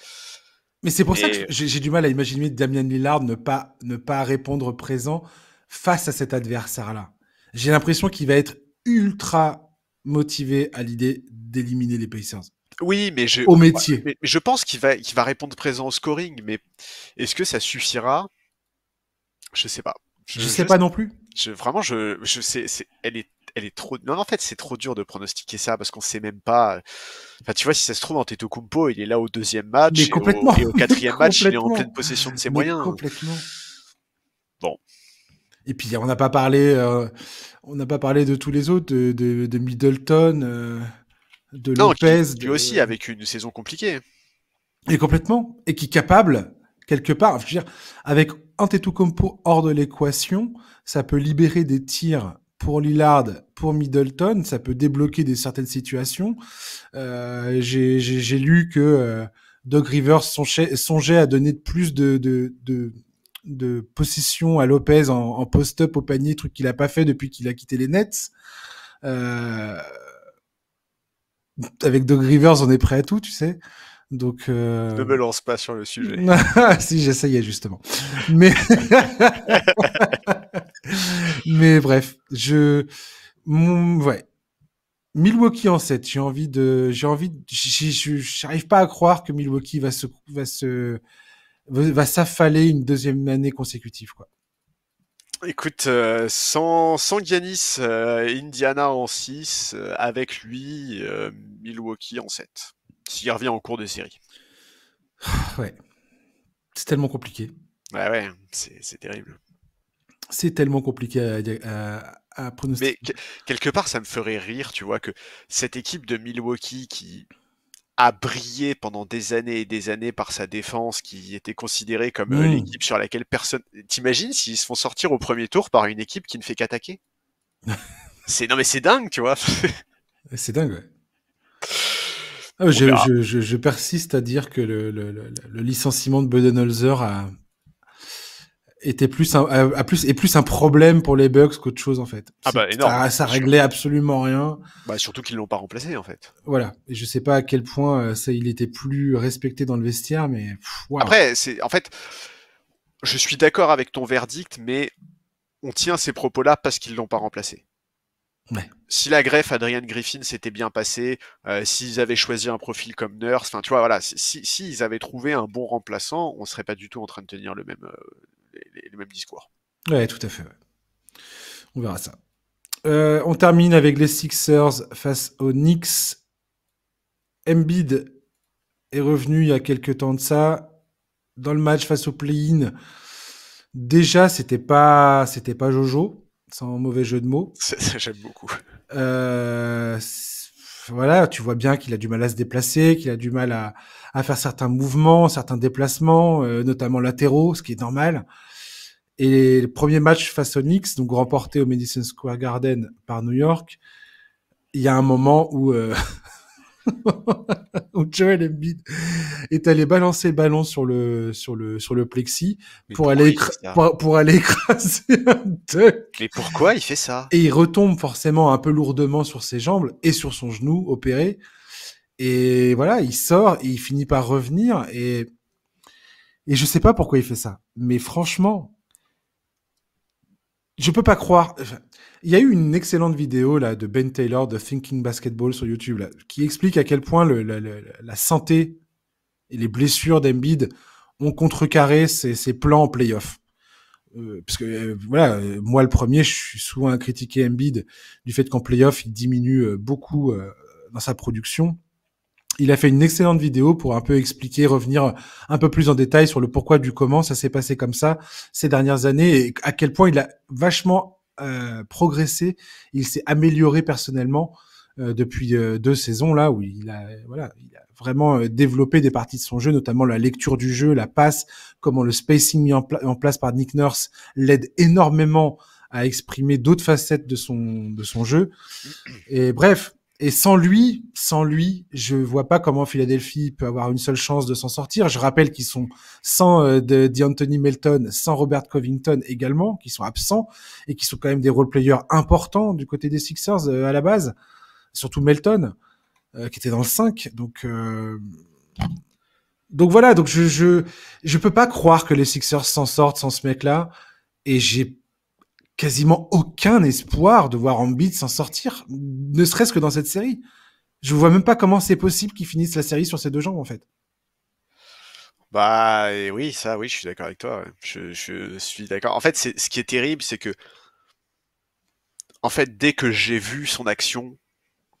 Mais c'est pour ça que j'ai du mal à imaginer Damian Lillard ne pas répondre présent face à cet adversaire-là. J'ai l'impression qu'il va être ultra motivé à l'idée d'éliminer les Pacers. Oui, mais au métier. mais je pense qu'il va répondre présent au scoring, mais est-ce que ça suffira? Je sais pas. Je sais pas non plus. Vraiment, je sais, elle est trop. Non, en fait, c'est trop dur de pronostiquer ça parce qu'on sait même pas. Enfin, tu vois, si ça se trouve, Antetokounmpo, il est là au deuxième Mais match complètement. et au quatrième match, il est en Complètement. pleine possession de ses Mais moyens. complètement. Bon. Et puis on n'a pas parlé de tous les autres, de Middleton, de Non, Lopez, lui aussi avec une saison compliquée. et complètement, et qui est capable quelque part, je veux dire, avec Antetokounmpo hors de l'équation, ça peut libérer des tirs pour Lillard, pour Middleton, ça peut débloquer certaines situations. J'ai lu que Doug Rivers songeait à donner plus de possession à Lopez en post-up au panier, truc qu'il a pas fait depuis qu'il a quitté les Nets. Avec Doug Rivers, on est prêt à tout, tu sais. Donc, Ne me lance pas sur le sujet. si, j'essayais justement. Mais, mais bref, ouais. Milwaukee en 7, j'arrive pas à croire que Milwaukee va s'affaler une deuxième année consécutive, quoi. Écoute, sans Giannis, Indiana en 6, avec lui, Milwaukee en 7. S'il revient en cours de série. Ouais. C'est tellement compliqué. Ouais, c'est terrible. C'est tellement compliqué à pronostiquer. Mais quelque part, ça me ferait rire, tu vois, que cette équipe de Milwaukee qui a brillé pendant des années et des années par sa défense, qui était considérée comme l'équipe sur laquelle personne... T'imagines s'ils se font sortir au premier tour par une équipe qui ne fait qu'attaquer? Non mais c'est dingue, tu vois. C'est dingue, ouais. Ah, je persiste à dire que le licenciement de Budenholzer est plus un problème pour les Bucks qu'autre chose, en fait. Ah bah énorme. Ça réglait absolument rien. Bah surtout qu'ils l'ont pas remplacé, en fait. Voilà. Et je sais pas à quel point il était plus respecté dans le vestiaire, mais wow. Après, en fait, je suis d'accord avec ton verdict, mais on tient ces propos-là parce qu'ils l'ont pas remplacé. Ouais. Si la greffe Adrian Griffin s'était bien passée, s'ils avaient choisi un profil comme Nurse, enfin tu vois, voilà, s'ils avaient trouvé un bon remplaçant, on serait pas du tout en train de tenir les mêmes discours. Ouais, tout à fait. Ouais. On verra ça. On termine avec les Sixers face aux Knicks. Embiid est revenu il y a quelques temps de ça dans le match face au play-in. Déjà, c'était pas Jojo, sans mauvais jeu de mots. J'aime beaucoup. Voilà, tu vois bien qu'il a du mal à se déplacer, qu'il a du mal à faire certains mouvements, certains déplacements, notamment latéraux, ce qui est normal. Et le premier match face aux Knicks, donc remporté au Madison Square Garden par New York, il y a un moment où où Joel Embiid est allé balancer le ballon sur le plexi pour aller écraser un duck. Mais pourquoi il fait ça? Et il retombe forcément un peu lourdement sur ses jambes et sur son genou opéré. Et voilà, il sort et il finit par revenir et je sais pas pourquoi il fait ça. Mais franchement, je peux pas croire. Il y a eu une excellente vidéo là de Ben Taylor de Thinking Basketball sur YouTube là, qui explique à quel point la santé et les blessures d'Embiid ont contrecarré ses plans en playoff. Parce que voilà, moi le premier, je suis souvent à critiquer Embiid du fait qu'en playoff il diminue beaucoup dans sa production. Il a fait une excellente vidéo pour un peu expliquer, revenir un peu plus en détail sur le pourquoi du comment ça s'est passé comme ça ces dernières années et à quel point il a vachement progressé, il s'est amélioré personnellement depuis 2 saisons là où il a vraiment développé des parties de son jeu, notamment la lecture du jeu, la passe, comment le spacing mis en place par Nick Nurse l'aide énormément à exprimer d'autres facettes de son jeu. Et bref, et sans lui, je vois pas comment Philadelphie peut avoir une seule chance de s'en sortir. Je rappelle qu'ils sont sans d'Anthony Melton, sans Robert Covington également, qui sont absents et qui sont quand même des role-players importants du côté des Sixers à la base. Surtout Melton, qui était dans le 5. Donc voilà, donc je peux pas croire que les Sixers s'en sortent sans ce mec-là. Et j'ai quasiment aucun espoir de voir Embiid s'en sortir, ne serait-ce que dans cette série. Je vois même pas comment c'est possible qu'ils finissent la série sur ces deux jambes, en fait. Bah et oui, ça, oui, je suis d'accord avec toi. Ouais. Je suis d'accord. En fait, ce qui est terrible, c'est que, en fait, dès que j'ai vu son action,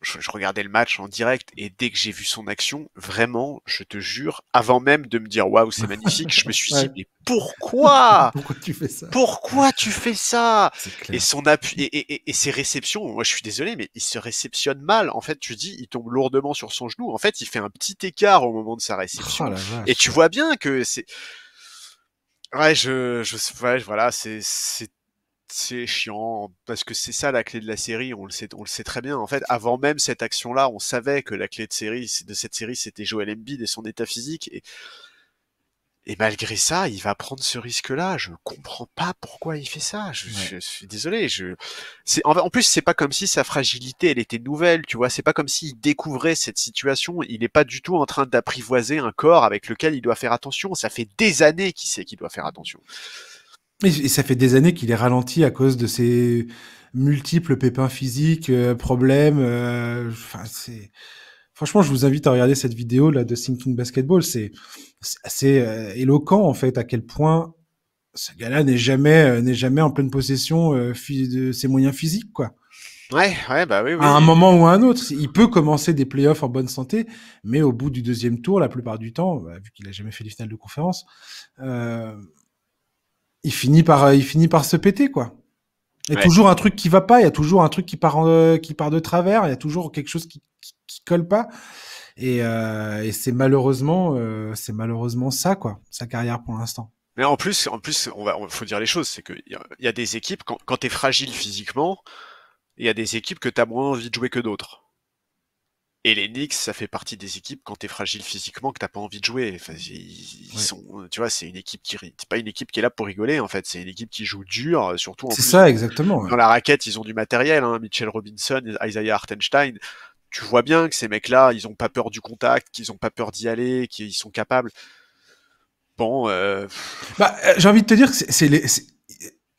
je regardais le match en direct et dès que j'ai vu son action, vraiment, je te jure, avant même de me dire waouh, c'est magnifique, je me suis dit Ouais. mais pourquoi? Pourquoi tu fais ça? Pourquoi tu fais ça? C'est Et clair. son appui et ses réceptions, moi je suis désolé, mais il se réceptionne mal. En fait, tu dis, il tombe lourdement sur son genou. En fait, il fait un petit écart au moment de sa Oh réception. la Et vache. tu vois bien que c'est, ouais, ouais, voilà, c'est chiant parce que c'est ça la clé de la série. On le sait très bien. En fait, avant même cette action-là, on savait que la clé de cette série, c'était Joel Embiid et son état physique. Et malgré ça, il va prendre ce risque-là. Je comprends pas pourquoi il fait ça. Ouais. Je suis désolé. En plus, c'est pas comme si sa fragilité, elle était nouvelle, tu vois. C'est pas comme s'il découvrait cette situation. Il n'est pas du tout en train d'apprivoiser un corps avec lequel il doit faire attention. Ça fait des années qu'il sait qu'il doit faire attention. Et ça fait des années qu'il est ralenti à cause de ses multiples pépins physiques, problèmes. Enfin, c'est franchement, je vous invite à regarder cette vidéo là de Thinking Basketball. C'est assez éloquent en fait à quel point ce gars-là n'est jamais en pleine possession de ses moyens physiques quoi. Ouais, ouais, bah oui, À un oui. moment ou à un autre, il peut commencer des playoffs en bonne santé, mais au bout du deuxième tour, la plupart du temps, bah, vu qu'il a jamais fait les finales de conférence, euh, il finit par se péter quoi. Il y a Ouais. toujours un truc qui va pas, il y a toujours un truc qui part de travers, il y a toujours quelque chose qui colle pas. Et c'est malheureusement ça, quoi, sa carrière pour l'instant. Mais en plus, faut dire les choses, c'est que il y a des équipes quand t'es fragile physiquement, il y a des équipes que t'as moins envie de jouer que d'autres. Et les Knicks, ça fait partie des équipes quand t'es fragile physiquement que t'as pas envie de jouer. Enfin, ils Ouais. sont, tu vois, c'est pas une équipe qui est là pour rigoler en fait. C'est une équipe qui joue dur, surtout en C'est plus ça, exactement. Ouais. dans la raquette, ils ont du matériel. Hein, Mitchell Robinson, Isaiah Hartenstein. Tu vois bien que ces mecs-là, ils ont pas peur du contact, qu'ils ont pas peur d'y aller, qu'ils sont capables. Bon, Bah, j'ai envie de te dire que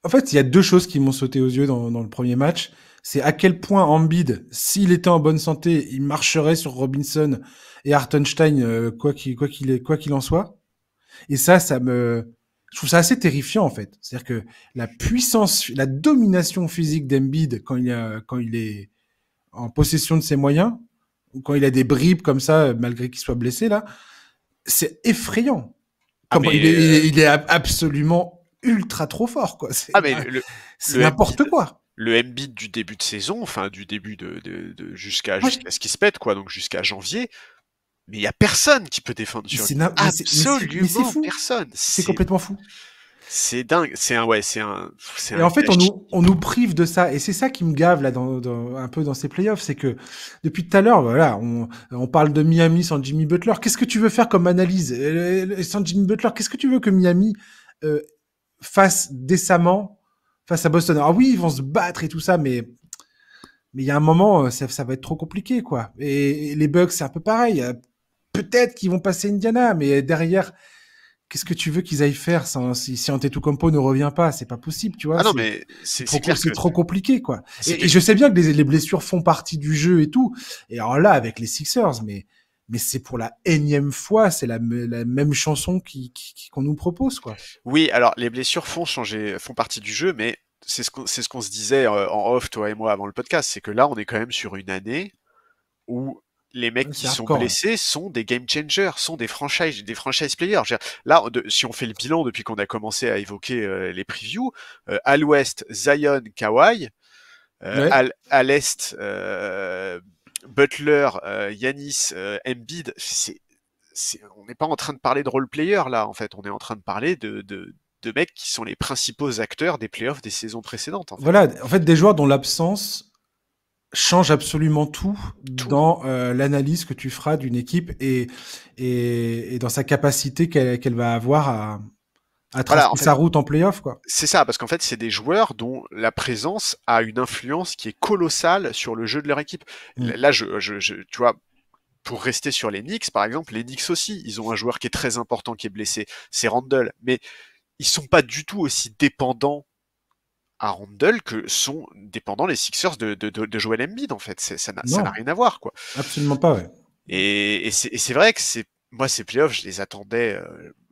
en fait, il y a deux choses qui m'ont sauté aux yeux dans le premier match. C'est à quel point Embiid, s'il était en bonne santé, il marcherait sur Robinson et Hartenstein, quoi qu'il en soit. Et je trouve ça assez terrifiant en fait. C'est-à-dire que la puissance, la domination physique d'Embiid quand il est en possession de ses moyens, ou quand il a des bribes comme ça, malgré qu'il soit blessé là, c'est effrayant. ah Comment mais, il est absolument ultra trop fort quoi. ah mais C'est le n'importe Embiid, quoi. le Embiid du début de saison, enfin du début Moi, jusqu'à ce qu'il se pète quoi, donc jusqu'à janvier. Mais il y a personne qui peut défendre sur lui. mais c'est Absolument fou. personne. C'est complètement fou. C'est dingue. C'est Et un en fait, gâchis. on nous prive de ça. Et c'est ça qui me gave là, un peu dans ces playoffs. C'est que depuis tout à l'heure, voilà, on parle de Miami sans Jimmy Butler. Qu'est-ce que tu veux faire comme analyse sans Jimmy Butler? Qu'est-ce que tu veux que Miami euh, fasse décemment face à Boston? Alors oui, ils vont se battre et tout ça, mais il y a un moment, ça va être trop compliqué, quoi. Et les Bucks, c'est un peu pareil. Peut-être qu'ils vont passer Indiana, mais derrière, qu'est-ce que tu veux qu'ils aillent faire si Antetokounmpo ne revient pas? C'est pas possible, tu vois. Ah non, mais c'est clair C'est que trop compliqué, quoi. c'était. Et je sais bien que les blessures font partie du jeu et tout. Et alors là, avec les Sixers, mais c'est pour la énième fois, c'est la même chanson qu'on nous propose, quoi. Oui, alors les blessures font partie du jeu, mais c'est ce qu'on se disait en off, toi et moi, avant le podcast, c'est que là, on est quand même sur une année où les mecs qui C'est sont hardcore. blessés sont des game changers, sont des franchise players. Je veux dire, là, si on fait le bilan depuis qu'on a commencé à évoquer les previews, à l'ouest, Zion, Kawhi, Ouais. à l'est, Butler, Yanis, Embiid, on n'est pas en train de parler de role player là, en fait, on est en train de parler de mecs qui sont les principaux acteurs des playoffs des saisons précédentes, en fait. Voilà. En fait, des joueurs dont l'absence change absolument tout Tout. dans l'analyse que tu feras d'une équipe et dans sa capacité qu'elle va avoir à tracer Voilà, en fait, sa route en playoff, quoi. c'est ça, parce qu'en fait, c'est des joueurs dont la présence a une influence qui est colossale sur le jeu de leur équipe. Mm. Là, tu vois, pour rester sur les Knicks, par exemple, les Knicks aussi, ils ont un joueur qui est très important, qui est blessé, c'est Randle, mais ils sont pas du tout aussi dépendants à Randle que sont dépendants les Sixers de Joel Embiid, en fait. Ça n'a Non, rien à voir, quoi. absolument pas, ouais. Et c'est vrai que moi, ces playoffs, je les attendais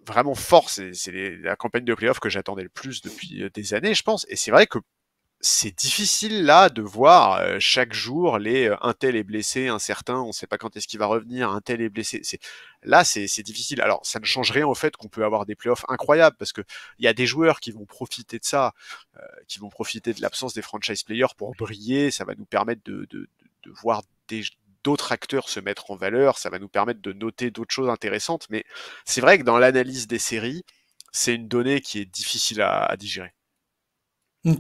vraiment fort. C'est la campagne de playoffs que j'attendais le plus depuis des années, je pense. Et c'est vrai que c'est difficile là de voir chaque jour un tel est blessé, un certain, on sait pas quand est-ce qu'il va revenir, un tel est blessé. C'est difficile. Alors ça ne change rien au fait qu'on peut avoir des playoffs incroyables parce que il y a des joueurs qui vont profiter de ça, qui vont profiter de l'absence des franchise players pour briller. Ça va nous permettre de voir d'autres acteurs se mettre en valeur. Ça va nous permettre de noter d'autres choses intéressantes. Mais c'est vrai que dans l'analyse des séries, c'est une donnée qui est difficile à digérer.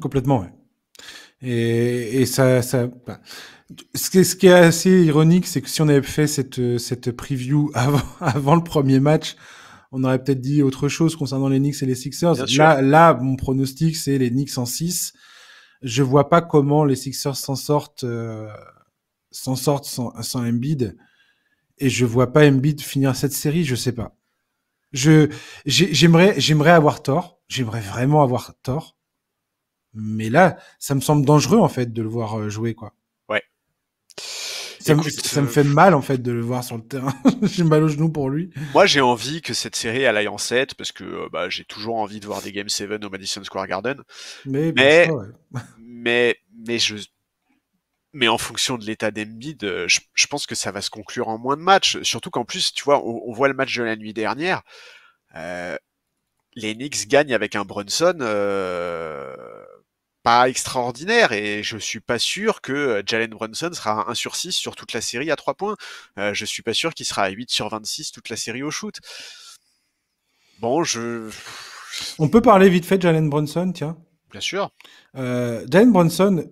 Complètement, ouais. Et bah, ce qui est assez ironique, c'est que si on avait fait cette preview avant le premier match, on aurait peut-être dit autre chose concernant les Knicks et les Sixers. Bien sûr. Là, mon pronostic, c'est les Knicks en 6. Je vois pas comment les Sixers s'en sortent sans Embiid. Et je vois pas Embiid finir cette série, je sais pas. J'aimerais avoir tort. J'aimerais vraiment avoir tort. Mais là, ça me semble dangereux, en fait, de le voir jouer, quoi. Ouais. Écoute, Ça me fait mal, en fait, de le voir sur le terrain. J'ai mal au genou pour lui. moi j'ai envie que cette série elle aille en 7 parce que bah, j'ai toujours envie de voir des Game 7 au Madison Square Garden. Mais bon, ça, Mais, ouais. mais en fonction de l'état d'Embiid, je pense que ça va se conclure en moins de matchs. Surtout qu'en plus, tu vois, on voit le match de la nuit dernière. Euh, les Knicks gagnent avec un Brunson pas extraordinaire et je suis pas sûr que Jalen Brunson sera à 1 sur 6 sur toute la série à 3 points. Je suis pas sûr qu'il sera à 8 sur 26 toute la série au shoot. Bon, On peut parler vite fait de Jalen Brunson, tiens. bien sûr. Jalen Brunson,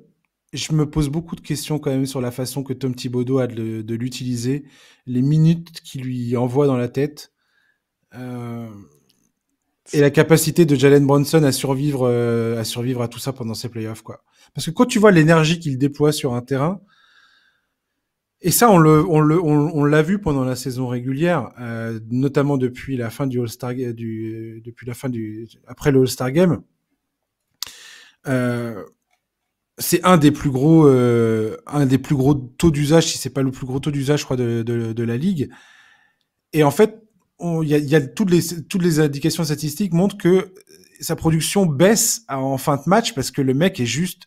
je me pose beaucoup de questions quand même sur la façon que Tom Thibodeau a de l'utiliser, les minutes qu'il lui envoie dans la tête. Euh, et la capacité de Jalen Brunson à survivre à tout ça pendant ses playoffs, quoi. Parce que quand tu vois l'énergie qu'il déploie sur un terrain, et ça, on l'a vu pendant la saison régulière, notamment depuis la fin du All-Star, depuis la fin après le All-Star Game. Euh, c'est un des plus gros taux d'usage, si c'est pas le plus gros taux d'usage, je crois, de la ligue. Et en fait, il y a toutes les indications statistiques montrent que sa production baisse en fin de match parce que le mec est juste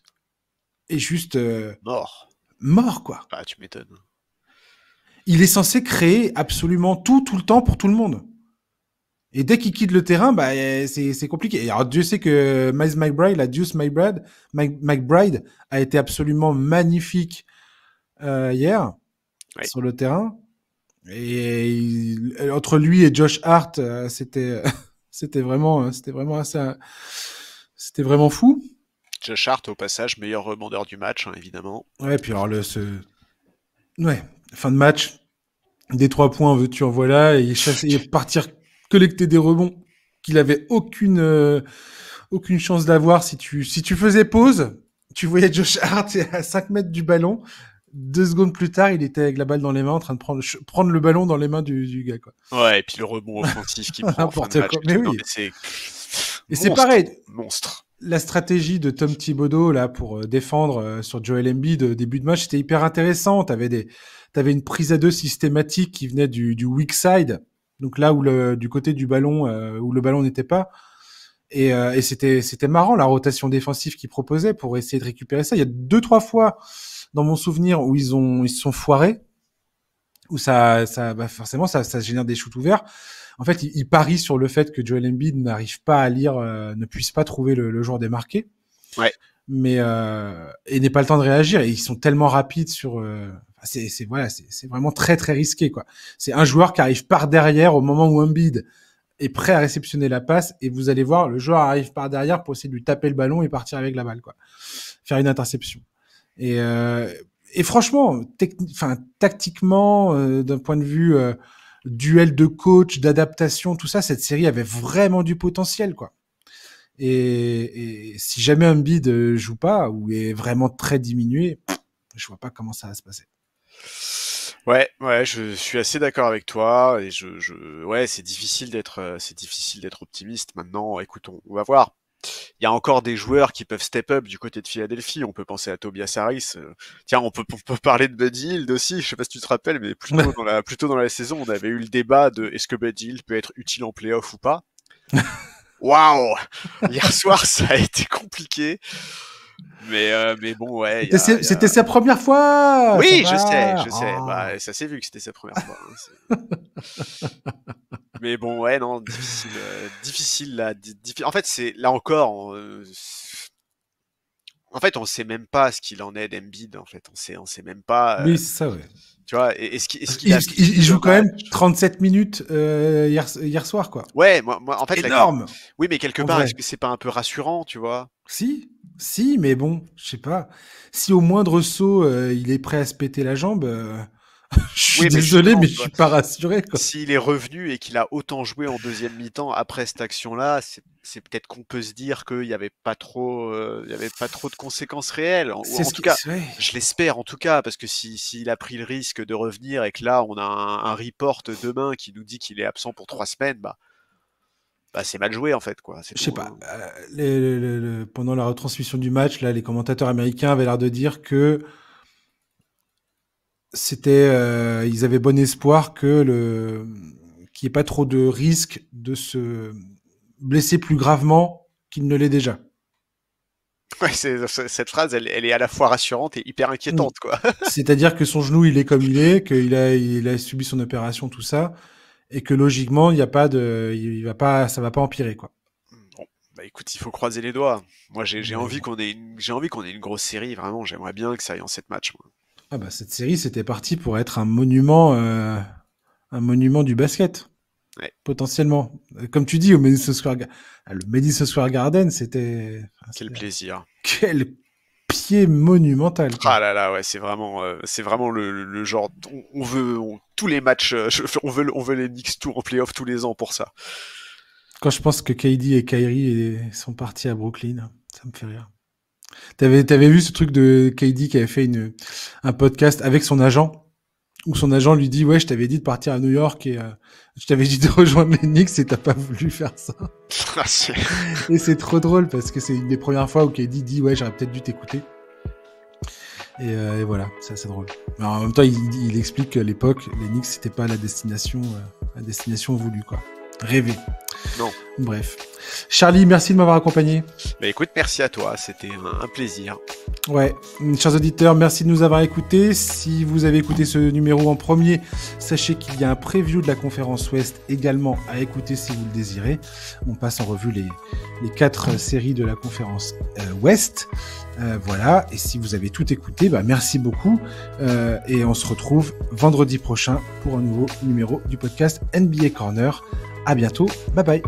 Mort. mort, quoi. Ah, tu m'étonnes. Il est censé créer absolument tout le temps pour tout le monde. Et dès qu'il quitte le terrain, bah, c'est compliqué. Et alors, Dieu sait que Miles McBride, la Deuce McBride a été absolument magnifique hier Oui. sur le terrain. Et entre lui et Josh Hart, c'était vraiment fou. Josh Hart, au passage, meilleur rebondeur du match, hein, évidemment. Ouais, puis alors ouais, fin de match, des 3 points, veux-tu en voilà, et partir collecter des rebonds qu'il avait aucune chance d'avoir. Si tu faisais pause, tu voyais Josh Hart à 5 mètres du ballon. 2 secondes plus tard, il était avec la balle dans les mains, en train de prendre le ballon dans les mains du gars, quoi. Ouais, et puis le rebond offensif qu'il prend en fin de N'importe match. quoi. Mais Non, oui. mais c'est Et c'est monstre, pareil. monstre. La stratégie de Tom Thibodeau là pour défendre sur Joel Embiid début de match, c'était hyper intéressant. T'avais une prise à deux systématique qui venait du weak side, donc là où du côté du ballon où le ballon n'était pas. Et c'était marrant la rotation défensive qu'ils proposaient pour essayer de récupérer ça. Il y a 2-3 fois dans mon souvenir où ils se sont foirés, où bah forcément ça génère des shoots ouverts. En fait, ils parient sur le fait que Joel Embiid n'arrive pas à lire, ne puisse pas trouver le joueur démarqué, Ouais. mais et n'ait pas le temps de réagir. Et ils sont tellement rapides sur. C'est vraiment très très risqué, quoi. C'est un joueur qui arrive par derrière au moment où Embiid est prêt à réceptionner la passe, et vous allez voir, le joueur arrive par derrière pour essayer de lui taper le ballon et partir avec la balle, quoi. Faire une interception. Et franchement, tactiquement, d'un point de vue duel de coach, d'adaptation, tout ça, cette série avait vraiment du potentiel, quoi. Et si jamais Embiid joue pas ou est vraiment très diminué, je vois pas comment ça va se passer. Ouais, je suis assez d'accord avec toi et ouais, c'est difficile d'être optimiste maintenant. Écoute, on va voir. y a encore des joueurs qui peuvent step up du côté de Philadelphie. On peut penser à Tobias Harris. Tiens, on peut parler de Buddy Hield aussi. Je sais pas si tu te rappelles, mais plutôt dans la saison, on avait eu le débat de est-ce que Buddy Hield peut être utile en playoff ou pas. Waouh! Hier soir, ça a été compliqué. Mais bon, ouais. C'était sa première fois! Oui, je sais. Oh. Bah, ça s'est vu que c'était sa première fois. Hein, mais bon, ouais, non, difficile là. En fait, c'est là encore. En fait, on sait même pas ce qu'il en est d'Embiid. En fait, on sait même pas. Oui, c'est ça, ouais. Tu vois, il joue quand même 37 minutes hier soir, quoi. Ouais, moi en fait. Énorme. Oui, mais quelque part, est-ce que c'est pas un peu rassurant, tu vois? Si, mais bon, je sais pas. Si au moindre saut, il est prêt à se péter la jambe, je suis désolé, mais je suis pas rassuré, quoi. S'il est revenu et qu'il a autant joué en deuxième mi-temps après cette action-là, c'est peut-être qu'on peut se dire qu'il y avait pas trop de conséquences réelles. En tout cas, je l'espère en tout cas, parce que s'il a pris le risque de revenir et que là on a un report demain qui nous dit qu'il est absent pour 3 semaines, bah c'est mal joué en fait, quoi. Je sais pas. Pendant la retransmission du match, là, les commentateurs américains avaient l'air de dire que ils avaient bon espoir qu'il n'y ait pas trop de risque de se blesser plus gravement qu'il ne l'est déjà. Ouais, cette phrase, elle est à la fois rassurante et hyper inquiétante, quoi. C'est-à-dire que son genou, il est comme il est, qu'il a subi son opération, tout ça, et que logiquement, ça va pas empirer, quoi. Bon, bah écoute, il faut croiser les doigts. Moi, j'ai envie qu'on ait une grosse série, vraiment. J'aimerais bien que ça aille en 7 matchs. Moi. Ah bah cette série, c'était parti pour être un monument du basket. Ouais. Potentiellement. Comme tu dis, le Madison Square Garden, c'était... Quel plaisir. Quel pied monumental. Quoi. Ah là là, ouais, c'est vraiment le genre... On veut tous les matchs, on veut les Knicks en playoff tous les ans pour ça. Quand je pense que KD et Kyrie sont partis à Brooklyn, ça me fait rire. T'avais vu ce truc de KD qui avait fait un podcast avec son agent, où son agent lui dit, ouais, je t'avais dit de partir à New York et je t'avais dit de rejoindre les Knicks et t'as pas voulu faire ça. Et c'est trop drôle parce que c'est une des premières fois où KD dit, ouais, j'aurais peut-être dû t'écouter. Et voilà, c'est assez drôle. Alors, en même temps, il explique qu'à l'époque, les Knicks, c'était pas la destination voulue, quoi. Rêver. Non. Bref. Charlie, merci de m'avoir accompagné. Bah écoute, merci à toi, c'était un plaisir. Ouais, chers auditeurs, merci de nous avoir écoutés. Si vous avez écouté ce numéro en premier, sachez qu'il y a un preview de la conférence Ouest également à écouter si vous le désirez. On passe en revue les 4 séries de la conférence Ouest. Voilà, et si vous avez tout écouté, bah merci beaucoup. Et on se retrouve vendredi prochain pour un nouveau numéro du podcast NBA Corner. À bientôt, bye bye.